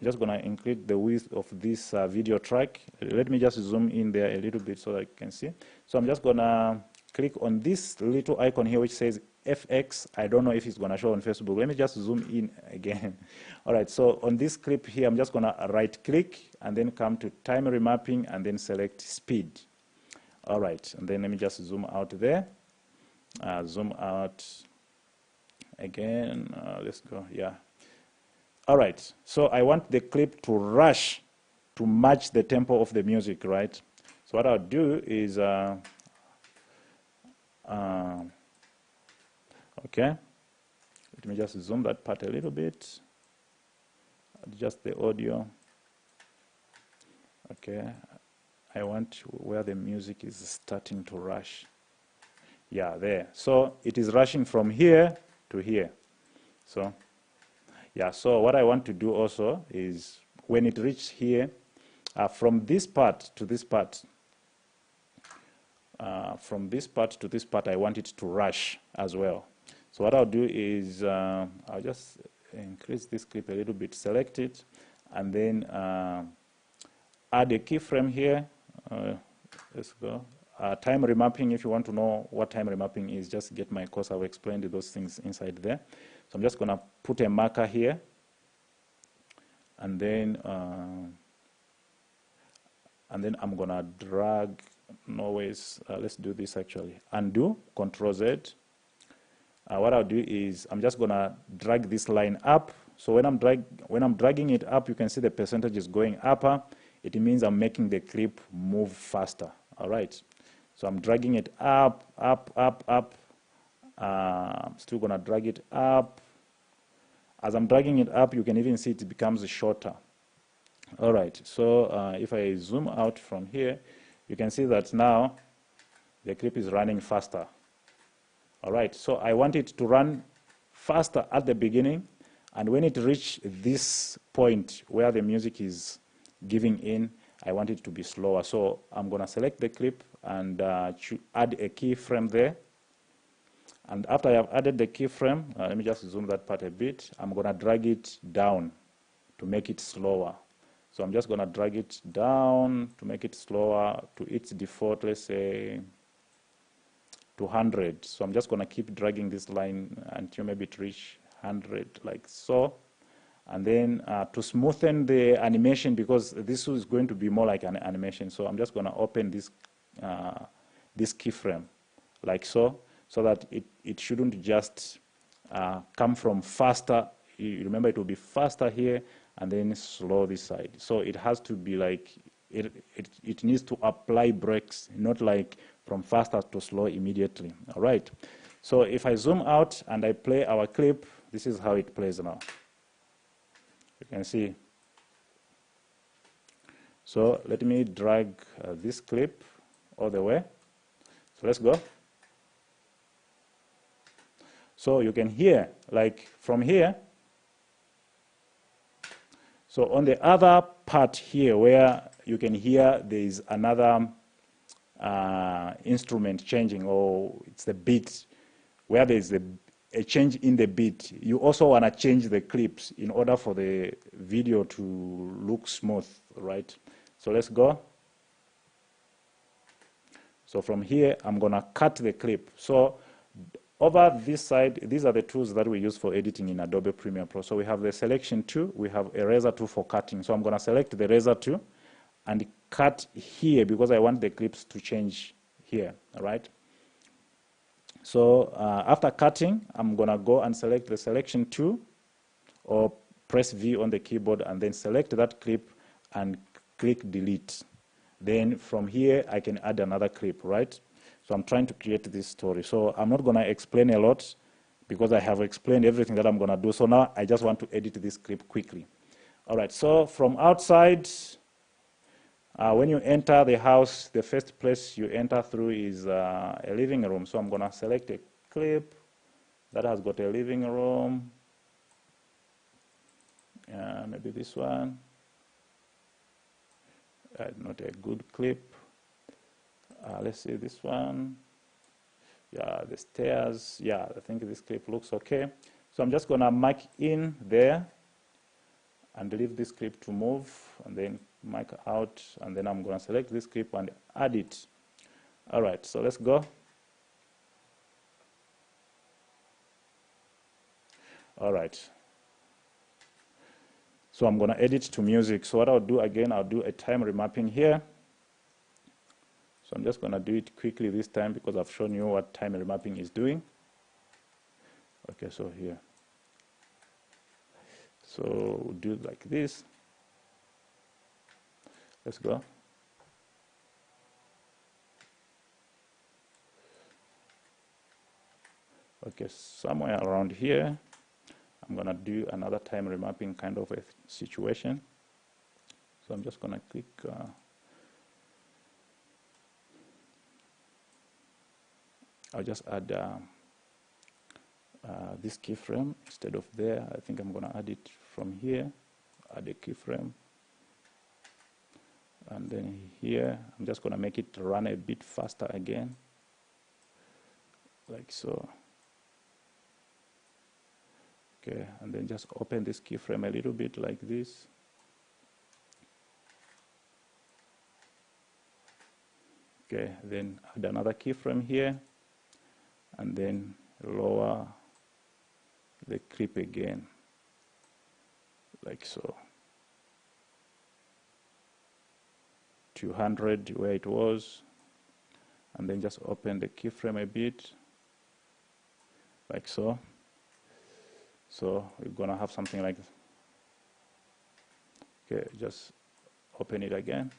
just gonna increase the width of this video track. Let me just zoom in there a little bit so that you can see. So I'm just gonna click on this little icon here which says FX. I don't know if it's gonna show on Facebook. Let me just zoom in again. All right, so on this clip here, I'm just gonna right click and then come to time remapping and then select speed. All right, and then let me just zoom out there. Zoom out again. Let's go, yeah. All right, so I want the clip to rush to match the tempo of the music, right? So what I'll do is, okay, let me just zoom that part a little bit, adjust the audio. Okay, I want where the music is starting to rush. Yeah, there. So it is rushing from here to here. So, yeah, so what I want to do also is when it reaches here, from this part to this part, from this part to this part, I want it to rush as well. So what I'll do is I'll just increase this clip a little bit, select it, and then add a keyframe here. Let's go. Time remapping, if you want to know what time remapping is, just get my course. I've explained those things inside there. So I'm just going to put a marker here, and then I'm going to drag, no ways, let's do this actually. Undo, Control Z. What I'll do is I'm just going to drag this line up. So when I'm dragging it up, you can see the percentage is going up. It means I'm making the clip move faster. All right. So I'm dragging it up, up, up, up. I'm still going to drag it up. As I'm dragging it up, you can even see it becomes shorter. All right. So if I zoom out from here, you can see that now the clip is running faster. All right. So I want it to run faster at the beginning. And when it reaches this point where the music is giving in, I want it to be slower. So I'm going to select the clip and add a keyframe there. And after I have added the keyframe, let me just zoom that part a bit. I'm going to drag it down to make it slower. So I'm just going to drag it down to make it slower to its default, let's say 200. So I'm just going to keep dragging this line until maybe it reach 100, like so. And then to smoothen the animation, because this is going to be more like an animation, so I'm just going to open this this keyframe like so that it shouldn't just come from faster. You remember, it will be faster here and then slow this side. So it has to be like it needs to apply brakes, not like from faster to slow immediately. All right. So if I zoom out and I play our clip, this is how it plays now. You can see. So let me drag this clip all the way. So let's go. So you can hear, like from here. So on the other part here, where you can hear there is another instrument changing, or it's the beat, where there is a change in the beat. You also want to change the clips in order for the video to look smooth, right? So let's go. So from here, I'm going to cut the clip. So over this side, these are the tools that we use for editing in Adobe Premiere Pro. So we have the selection tool, we have a razor tool for cutting. So I'm going to select the razor tool and cut here because I want the clips to change here, all right? So after cutting, I'm going to go and select the selection tool, or press V on the keyboard and then select that clip and click delete. Then from here, I can add another clip, right? So I'm trying to create this story. So I'm not going to explain a lot because I have explained everything that I'm going to do. So now I just want to edit this clip quickly. All right, so from outside, when you enter the house, the first place you enter through is a living room. So I'm going to select a clip that has got a living room. Maybe this one. Not a good clip. Let's see this one. Yeah, the stairs. Yeah, I think this clip looks okay. So I'm just going to mark in there and leave this clip to move, and then mark out, and then I'm going to select this clip and add it. All right, so let's go. All right. So I'm going to edit to music. So what I'll do again, I'll do a time remapping here. So I'm just going to do it quickly this time because I've shown you what time remapping is doing. Okay, so here. So we'll do it like this. Let's go. Okay, somewhere around here, I'm going to do another time remapping kind of a situation. So I'm just going to click I'll just add this keyframe instead of there. I think I'm going to add it from here. Add a keyframe. And then here, I'm just going to make it run a bit faster again. Like so. Okay, and then just open this keyframe a little bit like this. Okay, then add another keyframe here. And then lower the clip again, like so, 200 where it was, and then just open the keyframe a bit, like so. So we're gonna have something like this. Okay, just open it again.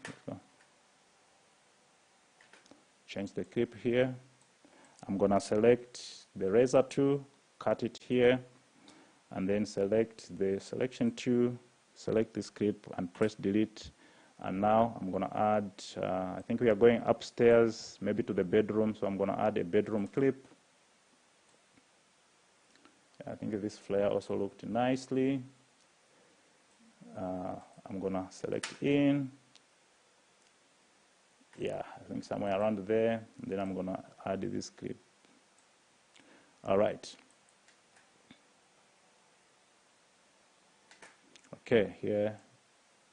Change the clip here. I'm going to select the razor tool, cut it here, and then select the selection tool, select this clip and press delete. And now I'm going to add, I think we are going upstairs, maybe to the bedroom, so I'm going to add a bedroom clip. I think this flare also looked nicely. I'm going to select in. Yeah, I think somewhere around there. And then I'm going to add this clip. All right. Okay, here,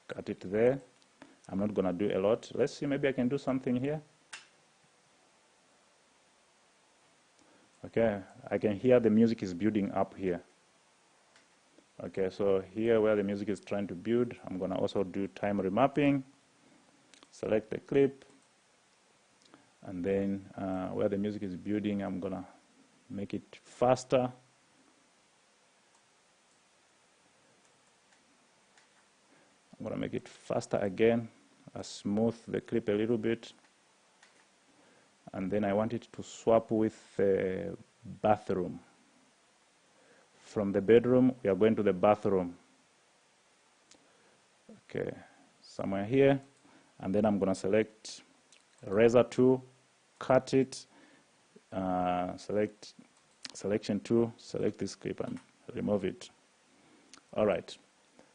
cut it there. I'm not going to do a lot. Let's see, maybe I can do something here. Okay, I can hear the music is building up here. Okay, so here where the music is trying to build, I'm gonna also do time remapping. Select the clip, and then where the music is building, I'm gonna make it faster. I'm gonna make it faster again, smooth the clip a little bit, and then I want it to swap with the bathroom. From the bedroom, we are going to the bathroom. Okay, somewhere here, and then I'm gonna select razor tool, cut it, select selection tool, select this clip and remove it. All right,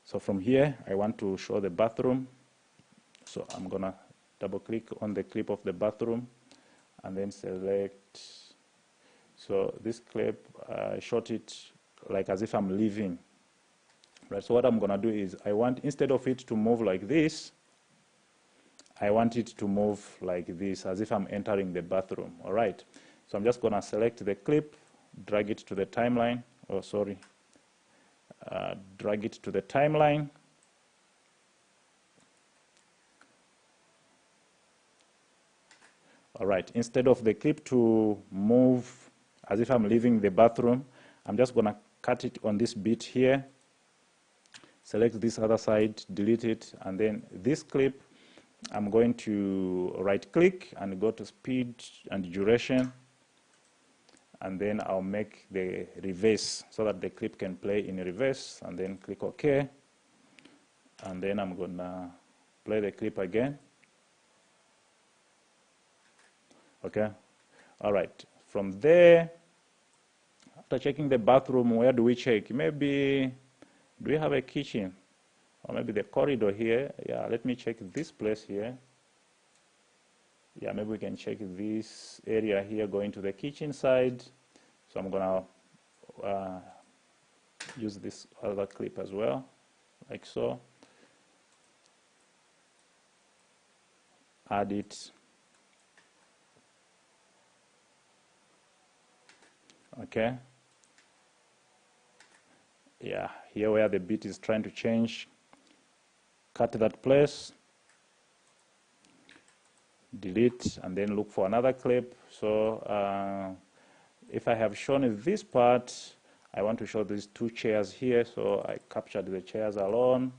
so from here I want to show the bathroom, so I'm gonna double click on the clip of the bathroom and then select. So this clip, I shot it like as if I'm leaving, right? So what I'm gonna do is, I want, instead of it to move like this, I want it to move like this, as if I'm entering the bathroom. All right, so I'm just gonna select the clip, drag it to the timeline, drag it to the timeline. All right, instead of the clip to move as if I'm leaving the bathroom, I'm just gonna cut it on this bit here, select this other side, delete it, and then this clip, I'm going to right click and go to speed and duration, and then I'll make the reverse so that the clip can play in reverse, and then click OK, and then I'm gonna play the clip again. Okay, all right, from there, after checking the bathroom, where do we check? Maybe, do we have a kitchen? Or maybe the corridor here. Yeah, let me check this place here. Yeah, maybe we can check this area here going to the kitchen side. So I'm gonna use this other clip as well, like so. Add it. Okay. Yeah, here where the beat is trying to change, cut that place, delete, and then look for another clip. So if I have shown this part, I want to show these two chairs here, so I captured the chairs alone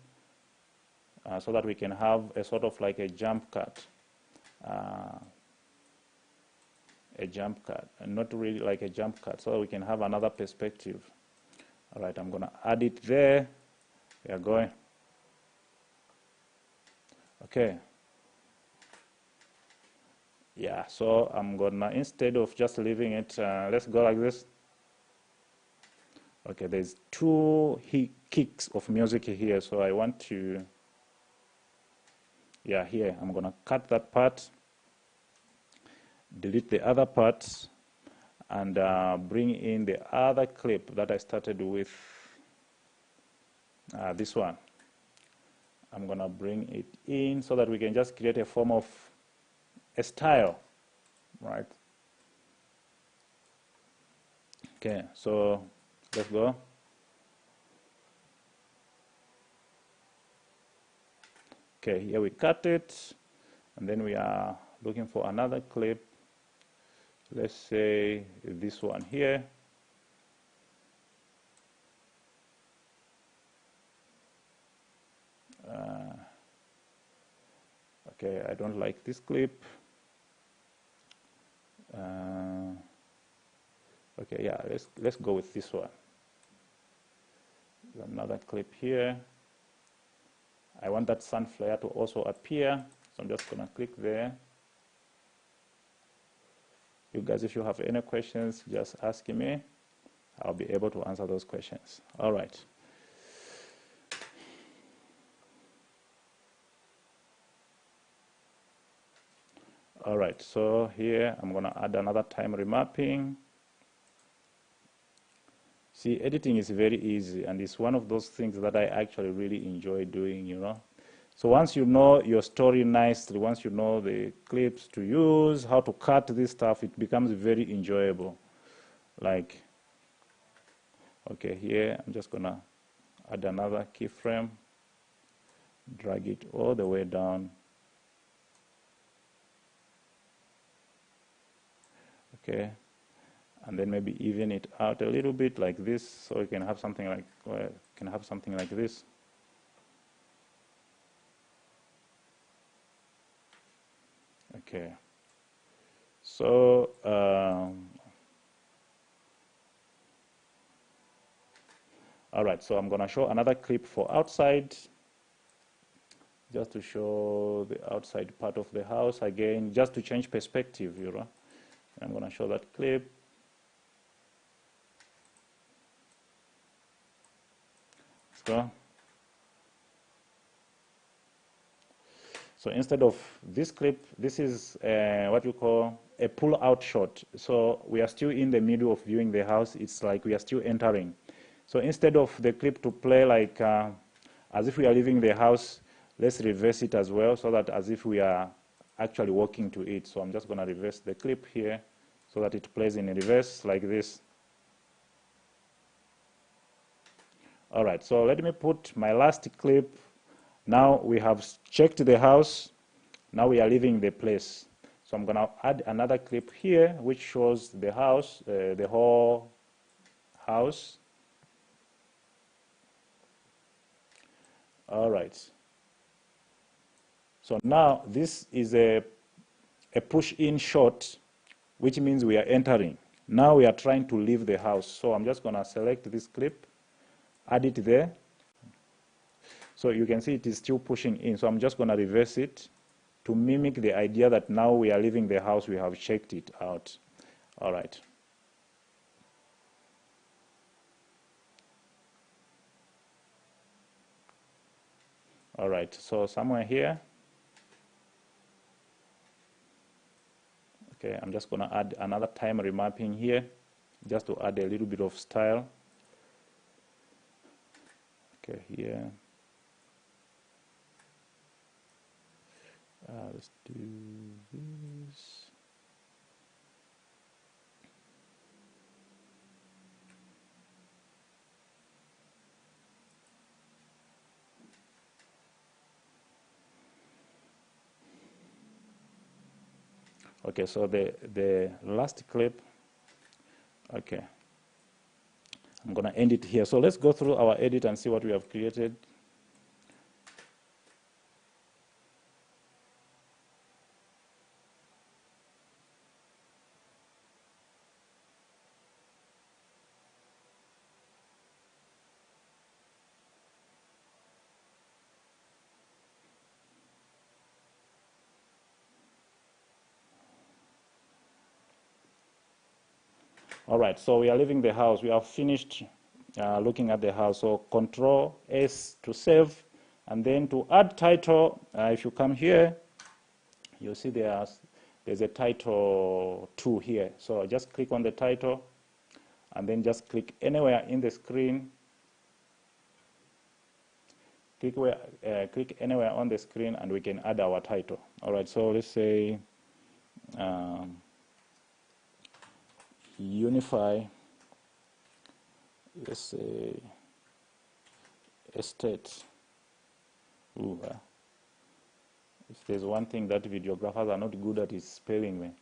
so that we can have a sort of like a jump cut. And not really like a jump cut, so we can have another perspective. All right, I'm going to add it there. We are going. Okay. Yeah, so I'm going to, instead of just leaving it, let's go like this. Okay, there's two kicks of music here, so I want to, yeah, here, I'm going to cut that part, delete the other part, and bring in the other clip that I started with, this one. I'm gonna bring it in so that we can just create a form of a style, right? Okay, so let's go. Okay, here we cut it, and then we are looking for another clip. Let's say this one here. Okay, I don't like this clip. Okay, yeah, let's go with this one. There's another clip here. I want that sun flare to also appear, so I'm just gonna click there. You guys, if you have any questions, just ask me. I'll be able to answer those questions. All right. All right, so here I'm gonna add another time remapping. See, editing is very easy, and it's one of those things that I actually really enjoy doing, you know. So once you know your story nicely, once you know the clips to use, how to cut this stuff, it becomes very enjoyable. Like, okay, here I'm just gonna add another keyframe, drag it all the way down. Okay, and then maybe even it out a little bit like this, so you can have something like this. Okay, so all right, so I'm gonna show another clip for outside, just to show the outside part of the house again, just to change perspective, you know. I'm gonna show that clip. Let's go. So instead of this clip, this is what you call a pull-out shot. So we are still in the middle of viewing the house. It's like we are still entering. So instead of the clip to play like as if we are leaving the house, let's reverse it as well, so that as if we are actually walking to it. So I'm just going to reverse the clip here so that it plays in reverse like this. All right, so let me put my last clip. Now we have checked the house. Now we are leaving the place. So I'm going to add another clip here which shows the house, the whole house. All right. So now this is a push-in shot, which means we are entering. Now we are trying to leave the house. So I'm just going to select this clip, add it there. So you can see it is still pushing in. So I'm just going to reverse it to mimic the idea that now we are leaving the house, we have checked it out. All right. All right, so somewhere here, okay, I'm just going to add another time remapping here, just to add a little bit of style. Okay, here. Let's do this. Okay, so the last clip, okay, I'm going to end it here. So let's go through our edit and see what we have created. All right, so we are leaving the house. We have finished looking at the house. So Control S to save, and then to add title, if you come here, you'll see there's a title 2 here. So just click on the title, and then just click anywhere in the screen. Click anywhere on the screen, and we can add our title. All right, so let's say unify, let's say estate. Ooh, if there's one thing that videographers are not good at, is spelling.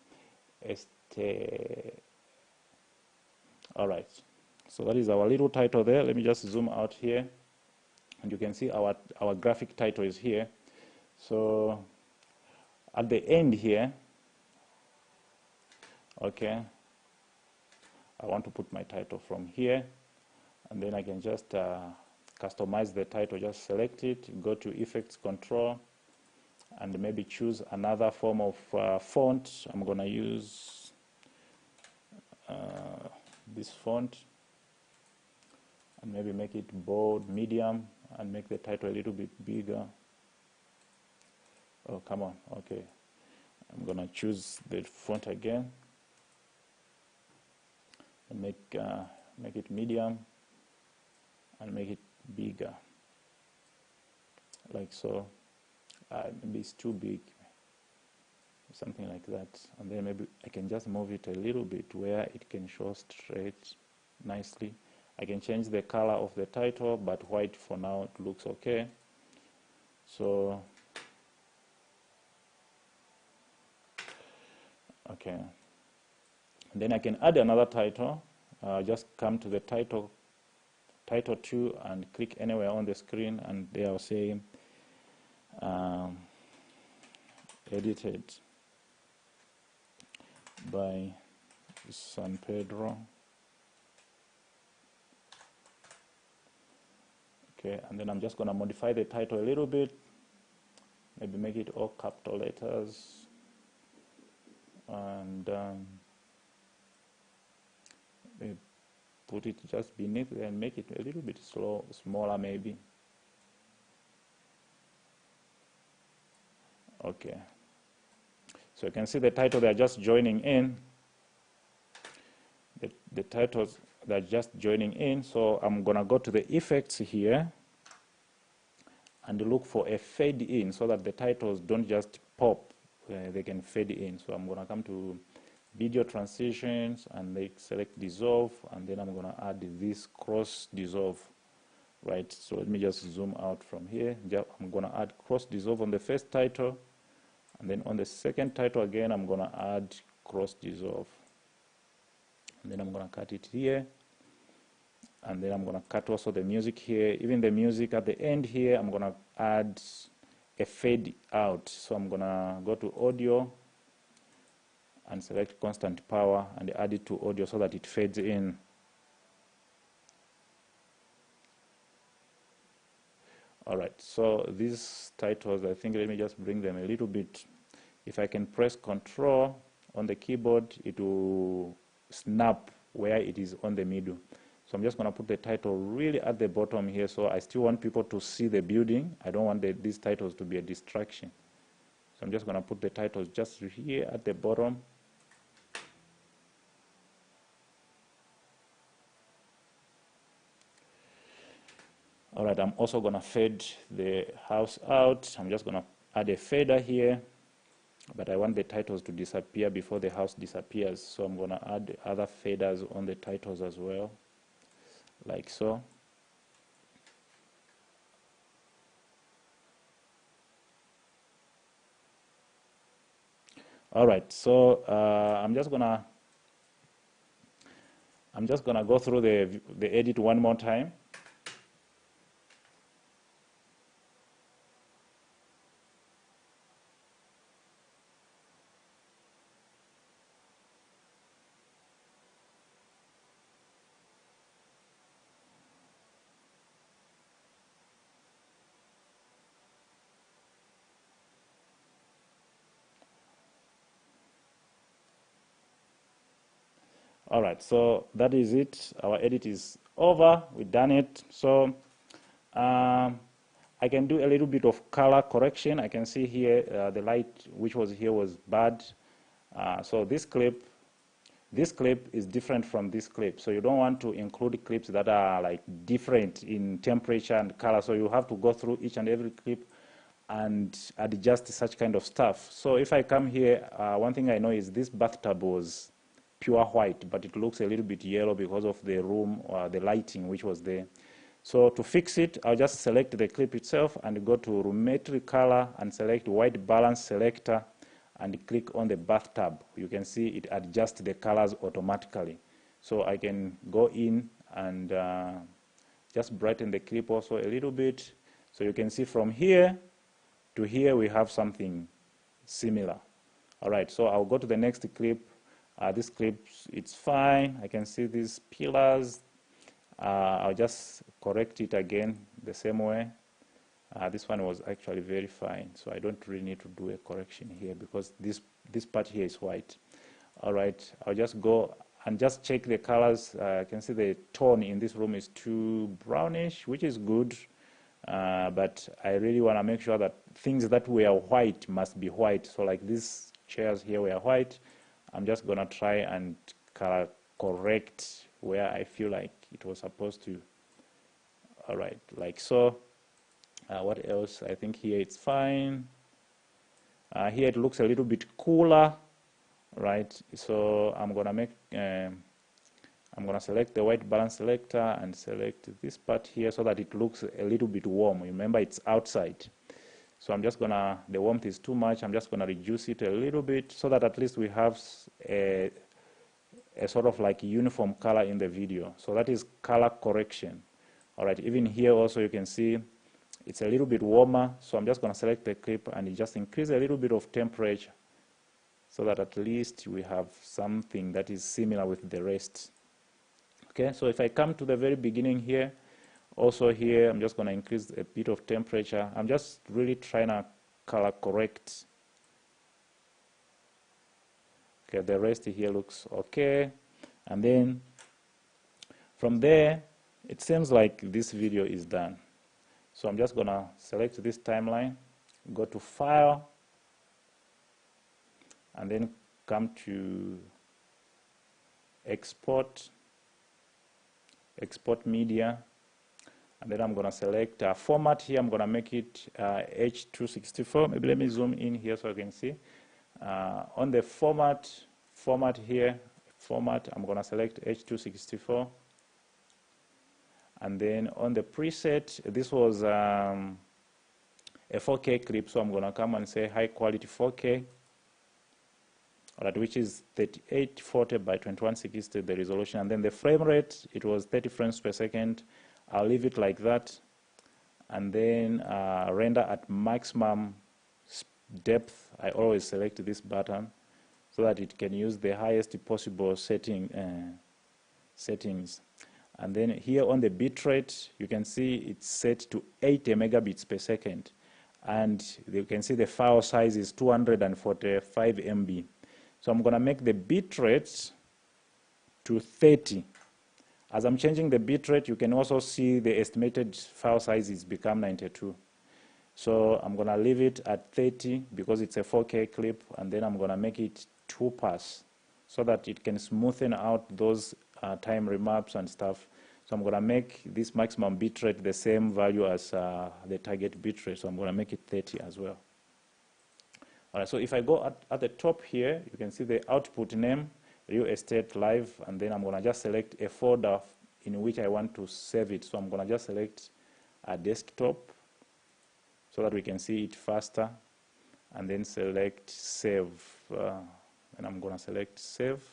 Estate. All right, so that is our little title there. Let me just zoom out here, and you can see our graphic title is here. So at the end here, okay, I want to put my title from here, and then I can just customize the title. Just select it, go to Effects, Control, and maybe choose another form of font. I'm going to use this font, and maybe make it bold, medium, and make the title a little bit bigger. Oh, come on. Okay, I'm going to choose the font again, and make it medium, and make it bigger, like so. Maybe it's too big, something like that. And then maybe I can just move it a little bit where it can show straight nicely, I can change the color of the title, but white for now it looks okay. So okay, and then I can add another title. Just come to the title 2 and click anywhere on the screen, and they are saying edited by San Pedro. Okay, and then I'm just going to modify the title a little bit, maybe make it all capital letters, and put it just beneath there and make it a little bit smaller maybe. Okay, so you can see the title, they're just joining in. The titles, they're just joining in. So I'm gonna go to the effects here and look for a fade in so that the titles don't just pop, they can fade in. So I'm gonna come to video transitions and select dissolve, and then I'm gonna add this cross dissolve. Right, so let me just zoom out from here. I'm gonna add cross dissolve on the first title, and then on the second title again I'm gonna add cross dissolve, and then I'm gonna cut it here, and then I'm gonna cut also the music here. Even the music at the end here, I'm gonna add a fade out. So I'm gonna go to audio and select constant power and add it to audio so that it fades in. Alright, so these titles, I think, let me just bring them a little bit. If I can press Control on the keyboard, it will snap where it is on the middle. So I'm just going to put the title really at the bottom here, so I still want people to see the building. I don't want these titles to be a distraction. So I'm just going to put the titles just here at the bottom. All right, I'm also going to fade the house out. I'm just going to add a fader here, but I want the titles to disappear before the house disappears. So I'm going to add other faders on the titles as well, like so. All right, so I'm just gonna go through the edit one more time. All right, so that is it. Our edit is over. We've done it. So I can do a little bit of color correction. I can see here the light which was here was bad. So this clip is different from this clip. So you don't want to include clips that are like different in temperature and color. So you have to go through each and every clip and adjust such kind of stuff. So if I come here, one thing I know is this bathtub was pure white, but it looks a little bit yellow because of the room or the lighting which was there. So to fix it, I'll just select the clip itself and go to Remapping color and select white balance selector and click on the bathtub. You can see it adjusts the colors automatically. So I can go in and just brighten the clip also a little bit. So you can see from here to here we have something similar. All right, so I'll go to the next clip. This clip, it's fine. I can see these pillars. I'll just correct it again the same way. This one was actually very fine, so I don't really need to do a correction here because this part here is white. All right, I'll just go and just check the colors. I can see the tone in this room is too brownish, which is good, but I really want to make sure that things that were white must be white. So like these chairs here were white. I'm just gonna try and color correct where I feel like it was supposed to. All right, like so. What else? I think here it's fine. Here it looks a little bit cooler, right? So I'm gonna I'm going to select the white balance selector and select this part here so that it looks a little bit warm. Remember, it's outside. So I'm just going to, the warmth is too much. I'm just going to reduce it a little bit so that at least we have a sort of like uniform color in the video. So that is color correction. All right, even here also you can see it's a little bit warmer. So I'm just going to select the clip and just increase a little bit of temperature so that at least we have something that is similar with the rest. Okay, so if I come to the very beginning here, also here, I'm just going to increase a bit of temperature. I'm just really trying to color correct. Okay, the rest here looks okay. And then from there, it seems like this video is done. So I'm just going to select this timeline, go to File, and then come to Export, Export Media, and then I'm going to select Format here. I'm going to make it H264. Maybe let me zoom in here so I can see. On the format here, I'm going to select H264. And then on the preset, this was a 4K clip, so I'm going to come and say high quality 4K, right, which is 3840 by 2160, the resolution. And then the frame rate, it was 30 frames per second. I'll leave it like that. And then render at maximum depth. I always select this button so that it can use the highest possible settings. And then here on the bitrate, you can see it's set to 80 megabits per second. And you can see the file size is 245 MB. So I'm going to make the bitrate to 30. As I'm changing the bitrate, you can also see the estimated file size is become 92. So I'm going to leave it at 30 because it's a 4K clip, and then I'm going to make it 2 pass so that it can smoothen out those time remaps and stuff. So I'm going to make this maximum bitrate the same value as the target bitrate. So I'm going to make it 30 as well. All right, so if I go at the top here, you can see the output name, Real Estate Live, and then I'm going to just select a folder in which I want to save it. So I'm going to just select a desktop so that we can see it faster, and then select Save. And I'm going to select Save.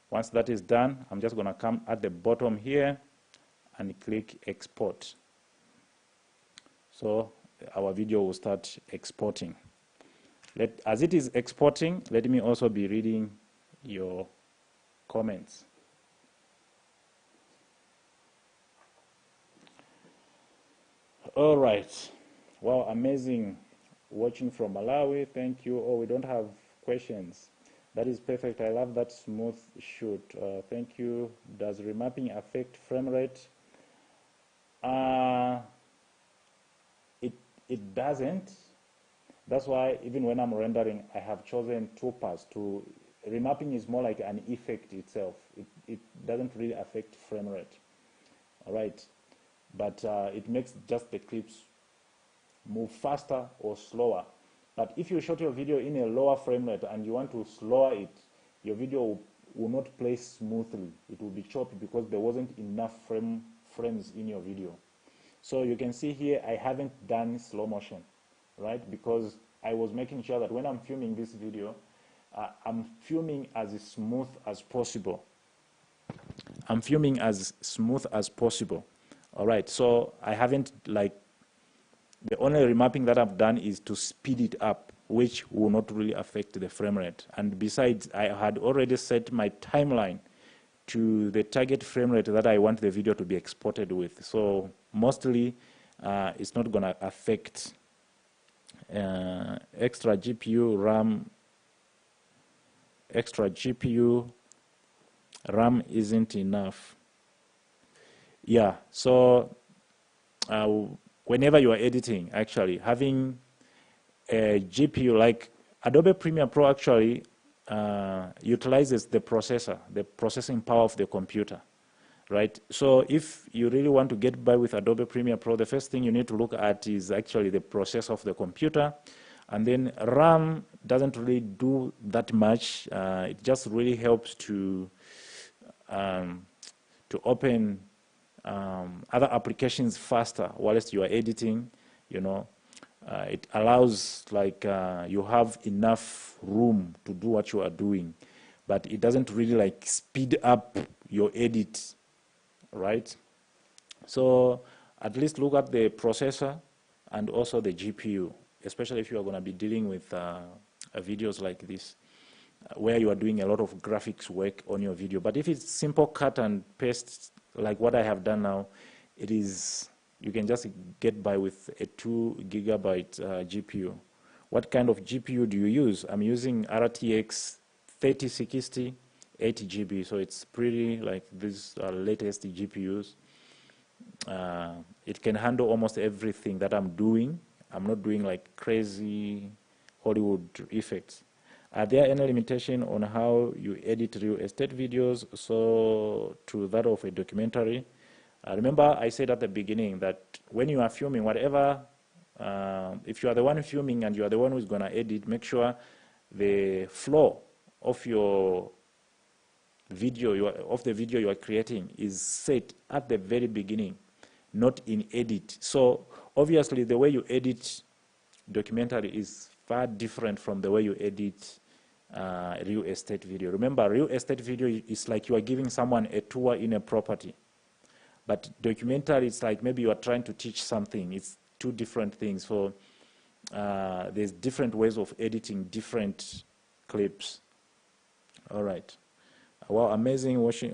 Once that is done, I'm just going to come at the bottom here and click Export. So our video will start exporting. As it is exporting, let me also be reading your comments. All right. Wow, amazing. Watching from Malawi. Thank you. Oh, we don't have questions. That is perfect. I love that smooth shoot. Thank you. Does remapping affect frame rate? It doesn't. That's why even when I'm rendering, I have chosen 2 pass. Remapping is more like an effect itself. It doesn't really affect frame rate. All right, but it makes just the clips move faster or slower. But if you shot your video in a lower frame rate and you want to slower it, your video will not play smoothly. It will be choppy because there wasn't enough frames in your video. So you can see here I haven't done slow motion, right? Because I was making sure that when I'm filming this video, I'm filming as smooth as possible. I'm filming as smooth as possible. All right, so I haven't, like, the only remapping that I've done is to speed it up, which will not really affect the frame rate. And besides, I had already set my timeline to the target frame rate that I want the video to be exported with. So mostly, it's not going to affect extra GPU, RAM isn't enough. Yeah, so whenever you are editing, actually, having a GPU like Adobe Premiere Pro actually utilizes the processor, the processing power of the computer, right? So if you really want to get by with Adobe Premiere Pro, the first thing you need to look at is actually the processor of the computer. And then RAM doesn't really do that much. It just really helps to to open other applications faster whilst you are editing, you know. It allows, like, you have enough room to do what you are doing, but it doesn't really like speed up your edit, right? So at least look at the processor and also the GPU, especially if you are going to be dealing with videos like this, where you are doing a lot of graphics work on your video. But if it's simple cut and paste like what I have done now, it is, you can just get by with a 2 gigabyte GPU. What kind of GPU do you use? I'm using RTX 3060 8 GB, so it's pretty like these latest GPUs. It can handle almost everything that I'm doing. I'm not doing like crazy Hollywood effects. Are there any limitation on how you edit real estate videos, so to that of a documentary? Remember I said at the beginning that when you are filming whatever, if you are the one filming and you are the one who's going to edit, make sure the flow of your video, of the video you are creating, is set at the very beginning, not in edit. So obviously the way you edit documentary is far different from the way you edit real estate video. Remember, real estate video is like you are giving someone a tour in a property. But documentary, it's like maybe you are trying to teach something. It's two different things. So there's different ways of editing different clips. All right. Well, amazing watching.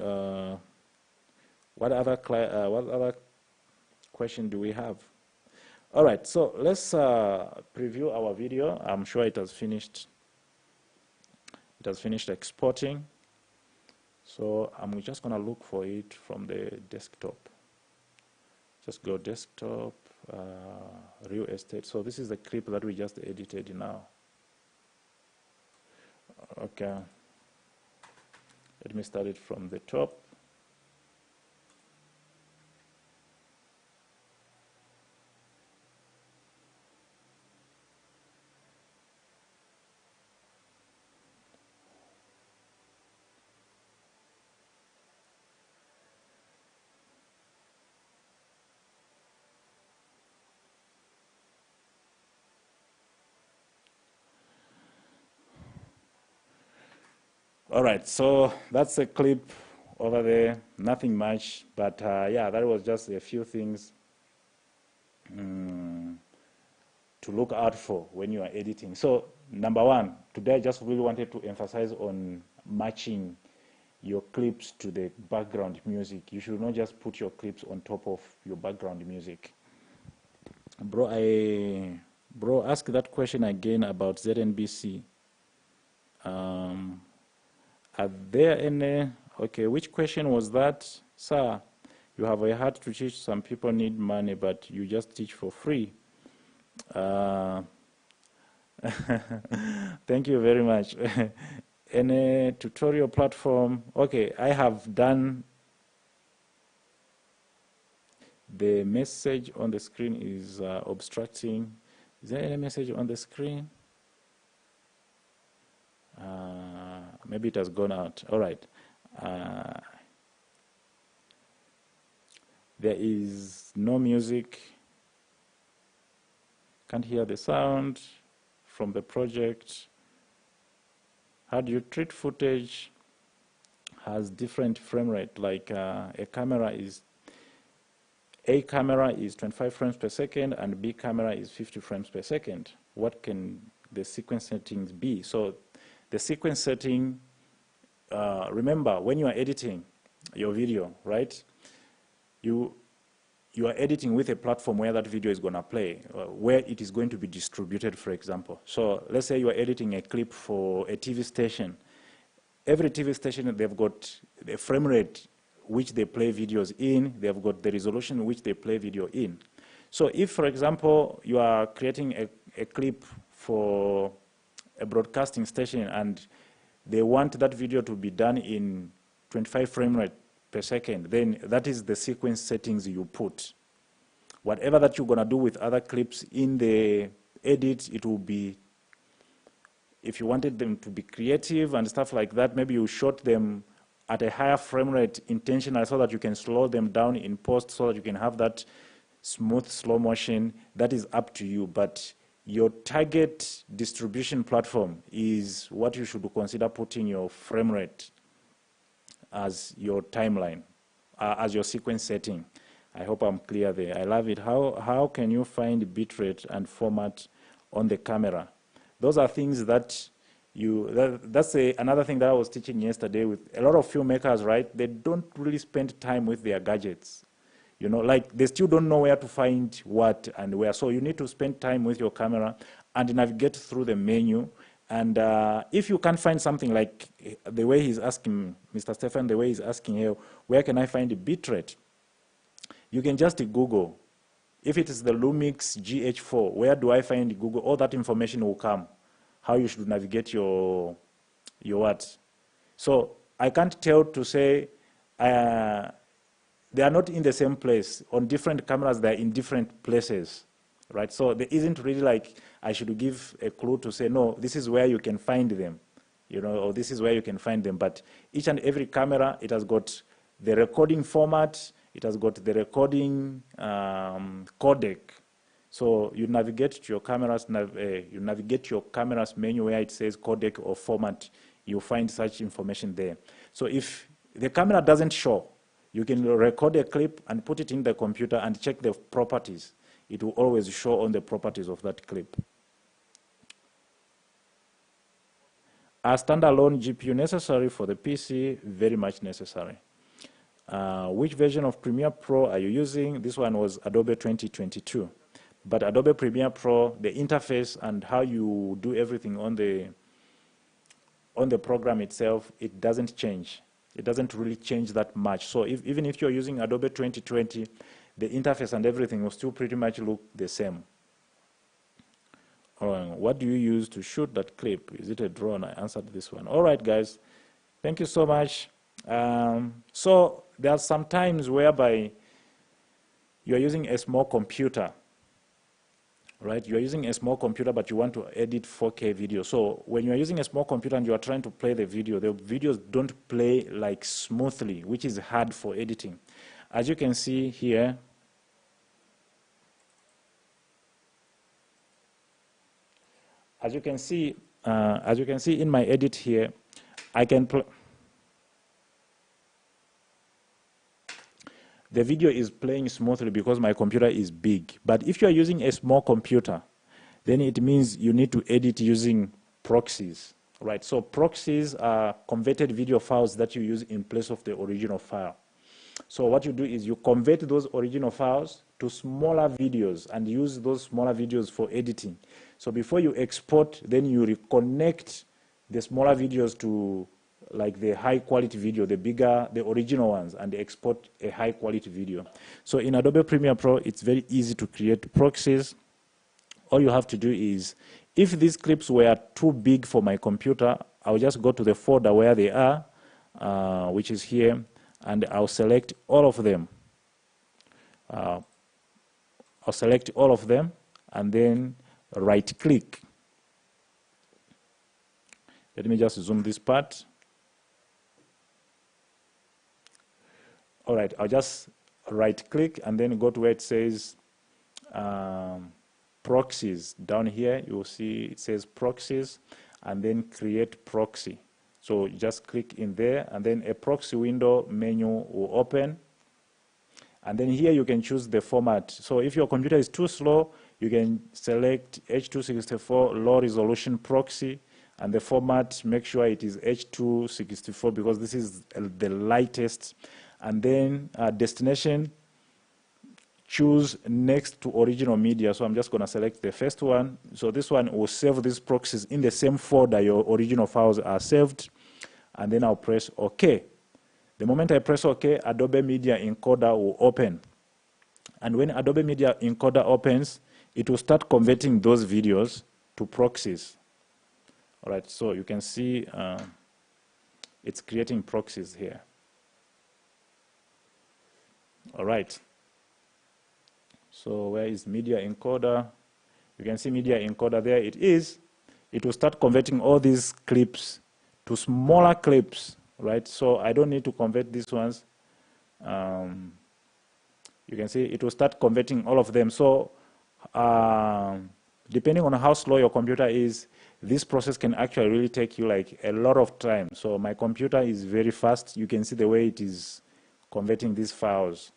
What other question do we have? All right, so let's preview our video. I'm sure it has finished. It has finished exporting. So I'm just going to look for it from the desktop. Just go desktop, real estate. So this is the clip that we just edited now. Okay. Let me start it from the top. All right, so that's a clip over there, nothing much, but yeah, that was just a few things to look out for when you are editing. So number one, today I just really wanted to emphasize on matching your clips to the background music. You should not just put your clips on top of your background music. Bro, ask that question again about ZNBC. Are there any, okay, which question was that? Sir, you have a heart to teach, some people need money, but you just teach for free. Thank you very much. Any tutorial platform? Okay, I have done, the message on the screen is obstructing. Is there any message on the screen? Maybe it has gone out. All right. There is no music. Can't hear the sound from the project. How do you treat footage? Has different frame rate. Like A camera is 25 frames per second and B camera is 50 frames per second. What can the sequence settings be? So the sequence setting, remember when you are editing your video, right? You are editing with a platform where that video is going to play, where it is going to be distributed, for example. So let's say you are editing a clip for a TV station. Every TV station, they've got the frame rate which they play videos in, they've got the resolution which they play video in. So if, for example, you are creating a clip for a broadcasting station and they want that video to be done in 25 frame rate per second, then that is the sequence settings you put. Whatever that you're going to do with other clips in the edit, it will be, if you wanted them to be creative and stuff like that, maybe you shot them at a higher frame rate intentionally so that you can slow them down in post so that you can have that smooth slow motion, that is up to you. But your target distribution platform is what you should consider putting your frame rate as your timeline, as your sequence setting. I hope I'm clear there. I love it. How can you find bitrate and format on the camera? Those are things that that's another thing that I was teaching yesterday with a lot of filmmakers, right? They don't really spend time with their gadgets. You know, like they still don't know where to find what and where. So you need to spend time with your camera and navigate through the menu. And if you can't find something like the way he's asking, Mr. Stefan, the way he's asking here, where can I find the bitrate? You can just Google. If it is the Lumix GH4, where do I find Google? All that information will come. How you should navigate your what. So I can't tell to say they are not in the same place. On different cameras, they're in different places, right? So there isn't really like I should give a clue to say, no, this is where you can find them, you know, or this is where you can find them. But each and every camera, it has got the recording format, it has got the recording codec. So you navigate to your cameras, you navigate your camera's menu where it says codec or format, you find such information there. So if the camera doesn't show, you can record a clip and put it in the computer and check the properties. It will always show on the properties of that clip. A standalone GPU necessary for the PC? Very much necessary. Which version of Premiere Pro are you using? This one was Adobe 2022. But Adobe Premiere Pro, the interface and how you do everything on the program itself, it doesn't change. It doesn't really change that much. So even if you're using Adobe 2020, the interface and everything will still pretty much look the same. What do you use to shoot that clip? Is it a drone? I answered this one. All right, guys. Thank you so much. So there are some times whereby you're using a small computer, right? You're using a small computer, but you want to edit 4K video. So when you're using a small computer and you are trying to play the videos don't play like smoothly, which is hard for editing. As you can see here, as you can see in my edit here, I can the video is playing smoothly because my computer is big. But if you are using a small computer, then it means you need to edit using proxies, right? So proxies are converted video files that you use in place of the original file. So what you do is you convert those original files to smaller videos and use those smaller videos for editing. So before you export, then you reconnect the smaller videos to like the high quality video, the original ones, and export a high quality video. So in Adobe Premiere Pro, it's very easy to create proxies. All you have to do is, if these clips were too big for my computer, I'll just go to the folder where they are, which is here, and I'll select all of them. I'll select all of them and then right click. Let me just zoom this part. All right, I'll just right click and then go to where it says proxies. Down here, you will see it says proxies and then create proxy. So you just click in there and then a proxy window menu will open. And then here you can choose the format. So if your computer is too slow, you can select H264 low resolution proxy, and the format, make sure it is H264 because this is the lightest. And then destination, choose next to original media. So I'm just going to select the first one. So this one will save these proxies in the same folder your original files are saved. And then I'll press OK. The moment I press OK, Adobe Media Encoder will open. And when Adobe Media Encoder opens, it will start converting those videos to proxies. All right, so you can see it's creating proxies here. All right. So where is Media Encoder? You can see Media Encoder there. It is. It will start converting all these clips to smaller clips, right? So I don't need to convert these ones. You can see it will start converting all of them. So depending on how slow your computer is, this process can actually really take you like a lot of time. So my computer is very fast. You can see the way it is converting these files.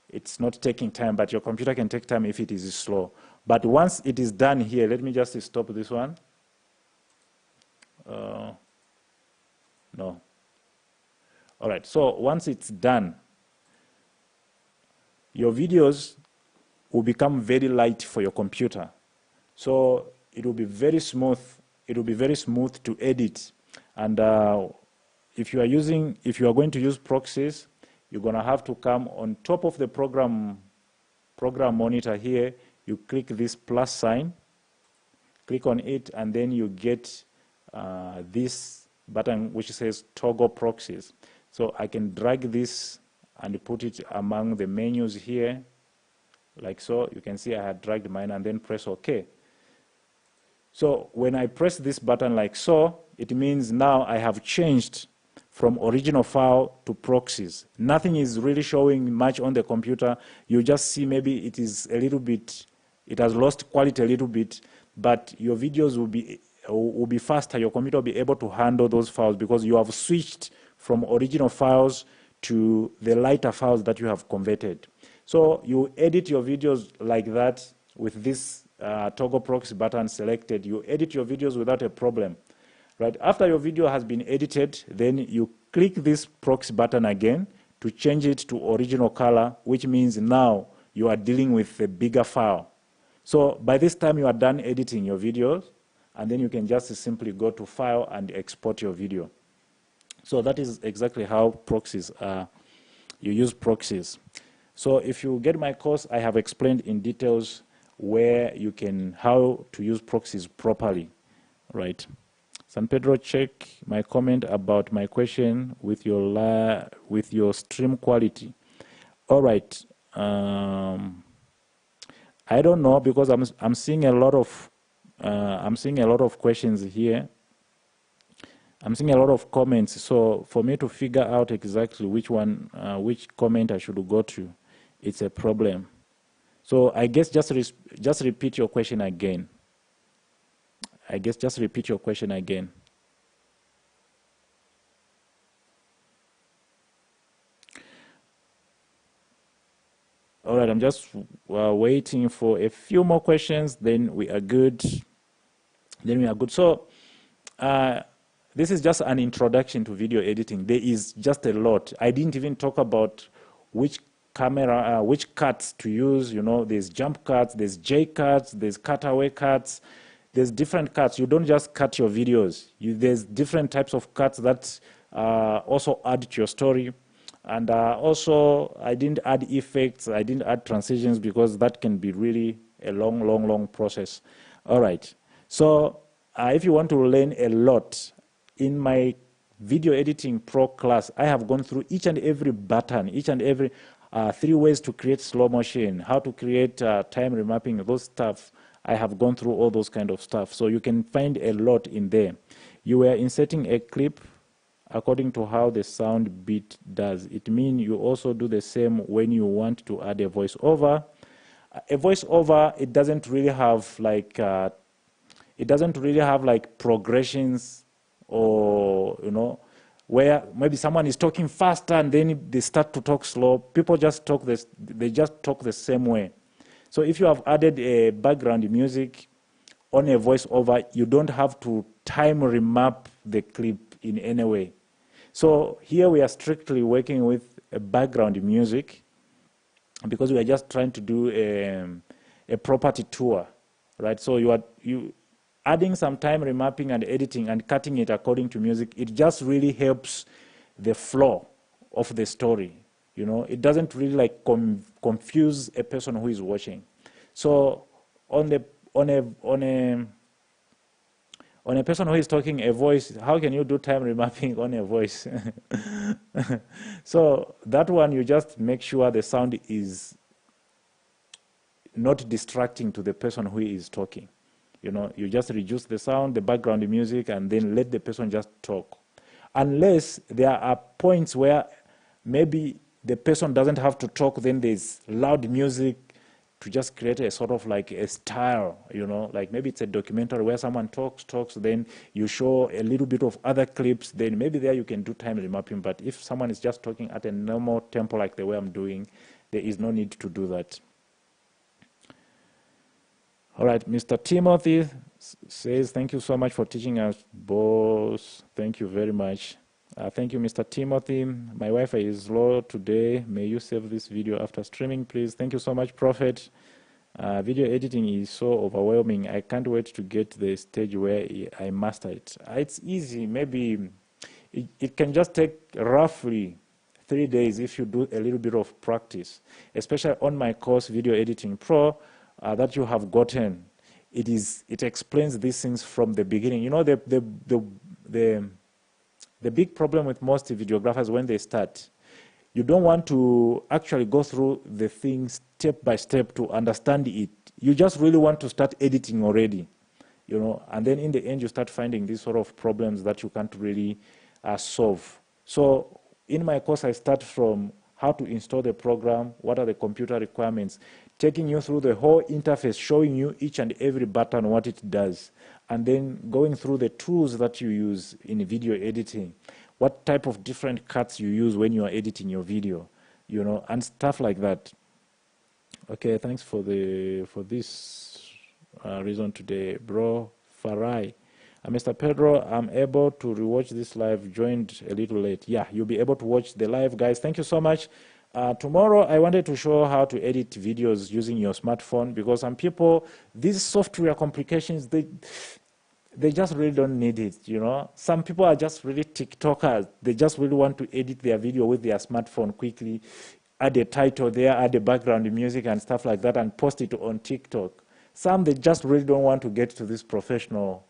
It's not taking time, but your computer can take time if it is slow. But once it is done here, let me just stop this one. No. All right, so once it's done, your videos will become very light for your computer. So it will be very smooth. It will be very smooth to edit. And if you are going to use proxies, you're going to have to come on top of the program monitor here. You click this plus sign, click on it, and then you get this button which says toggle proxies. So I can drag this and put it among the menus here, like so. You can see I had dragged mine, and then press OK. So when I press this button like so, it means now I have changed from original file to proxies. Nothing is really showing much on the computer. You just see maybe it is a little bit, it has lost quality a little bit, but your videos will be faster. Your computer will be able to handle those files because you have switched from original files to the lighter files that you have converted. So you edit your videos like that with this toggle proxy button selected. You edit your videos without a problem. Right? After your video has been edited, then you click this proxy button again to change it to original color, which means now you are dealing with a bigger file. So by this time you are done editing your videos, and then you can just simply go to File and export your video. So that is exactly how proxies are. You use proxies. So if you get my course, I have explained in details how to use proxies properly, right? San Pedro, check my comment about my question with your stream quality. All right. I don't know, because I'm seeing a lot of questions here. I'm seeing a lot of comments. So for me to figure out exactly which comment I should go to, it's a problem. So I guess just repeat your question again. All right, I'm just waiting for a few more questions, then we are good. So this is just an introduction to video editing. There is just a lot. I didn't even talk about which camera, which cuts to use. You know, there's jump cuts, there's J cuts, there's cutaway cuts. There's different cuts. You don't just cut your videos. There's different types of cuts that also add to your story. And also, I didn't add effects. I didn't add transitions because that can be really a long process. All right. So if you want to learn a lot, in my video editing pro class, I have gone through each and every button, each and every 3 ways to create slow motion, how to create time remapping, those stuff. I have gone through all those kind of stuff. So you can find a lot in there. You were inserting a clip according to how the sound bit does. It means you also do the same when you want to add a voiceover. A voiceover, it doesn't really have like progressions, or where maybe someone is talking faster and then they start to talk slow. People just talk they just talk the same way. So if you have added a background music on a voiceover, you don't have to time remap the clip in any way. So here we are strictly working with a background music because we are just trying to do a property tour, right? So you adding some time remapping and editing and cutting it according to music. It just really helps the flow of the story. It doesn't really like confuse a person who is watching. So on a person who is talking a voice, how can you do time remapping on a voice? So that one, you just make sure the sound is not distracting to the person who is talking. You just reduce the sound, the background music, and then let the person just talk. unless there are points where maybe the person doesn't have to talk, then there's loud music to just create a sort of like a style, you know, like maybe it's a documentary where someone talks, then you show a little bit of other clips, then maybe there you can do time remapping. But if someone is just talking at a normal tempo like the way I'm doing, there is no need to do that. All right, Mr. Timothy says, thank you so much for teaching us, boss. Thank you very much. Thank you, Mr. Timothy. My Wi-Fi is low today. May you save this video after streaming, please. Thank you so much, Prophet. Video editing is so overwhelming. I can't wait to get to the stage where I master it. It's easy. Maybe it can just take roughly 3 days if you do a little bit of practice, especially on my course, Video Editing Pro, that you have gotten. It explains these things from the beginning. You know, the big problem with most videographers when they start, you don't want to actually go through the things step by step to understand it. You just really want to start editing already, you know, and then in the end you start finding these sort of problems that you can't really solve. So in my course, I start from how to install the program, what are the computer requirements, taking you through the whole interface, showing you each and every button, what it does, and then going through the tools that you use in video editing, what type of different cuts you use when you are editing your video, you know, and stuff like that. Okay, thanks for this reason today, bro. Farai. Mr. Pedro, I'm able to rewatch this live, joined a little late. Yeah, you'll be able to watch the live, guys. Thank you so much. Tomorrow, I wanted to show how to edit videos using your smartphone, because some people, these software complications, they just really don't need it, you know. Some people are just really TikTokers. They just really want to edit their video with their smartphone quickly, add a title there, add a background music and stuff like that, and post it on TikTok. Some, they just really don't want to get to this professional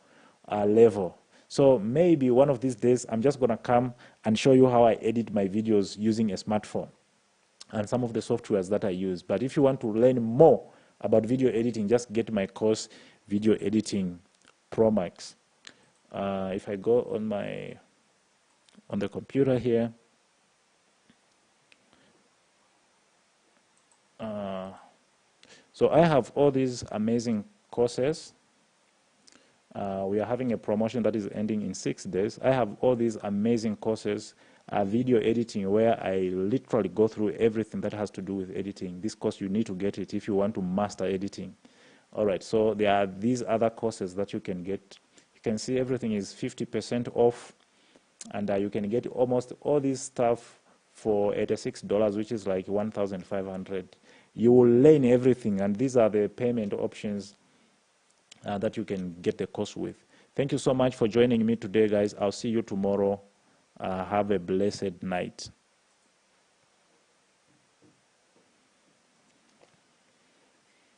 level. So maybe one of these days, I'm just going to come and show you how I edit my videos using a smartphone and some of the softwares that I use. But if you want to learn more about video editing, just get my course, Video Editing Pro Max. If I go on the computer here, so I have all these amazing courses. We are having a promotion that is ending in 6 days. I have all these amazing courses, video editing, where I literally go through everything that has to do with editing. This course, you need to get it if you want to master editing. All right, so there are these other courses that you can get. You can see everything is 50% off, and you can get almost all this stuff for $86, which is like $1,500. You will learn everything, and these are the payment options that you can get the course with. Thank you so much for joining me today, guys. I'll see you tomorrow. Have a blessed night.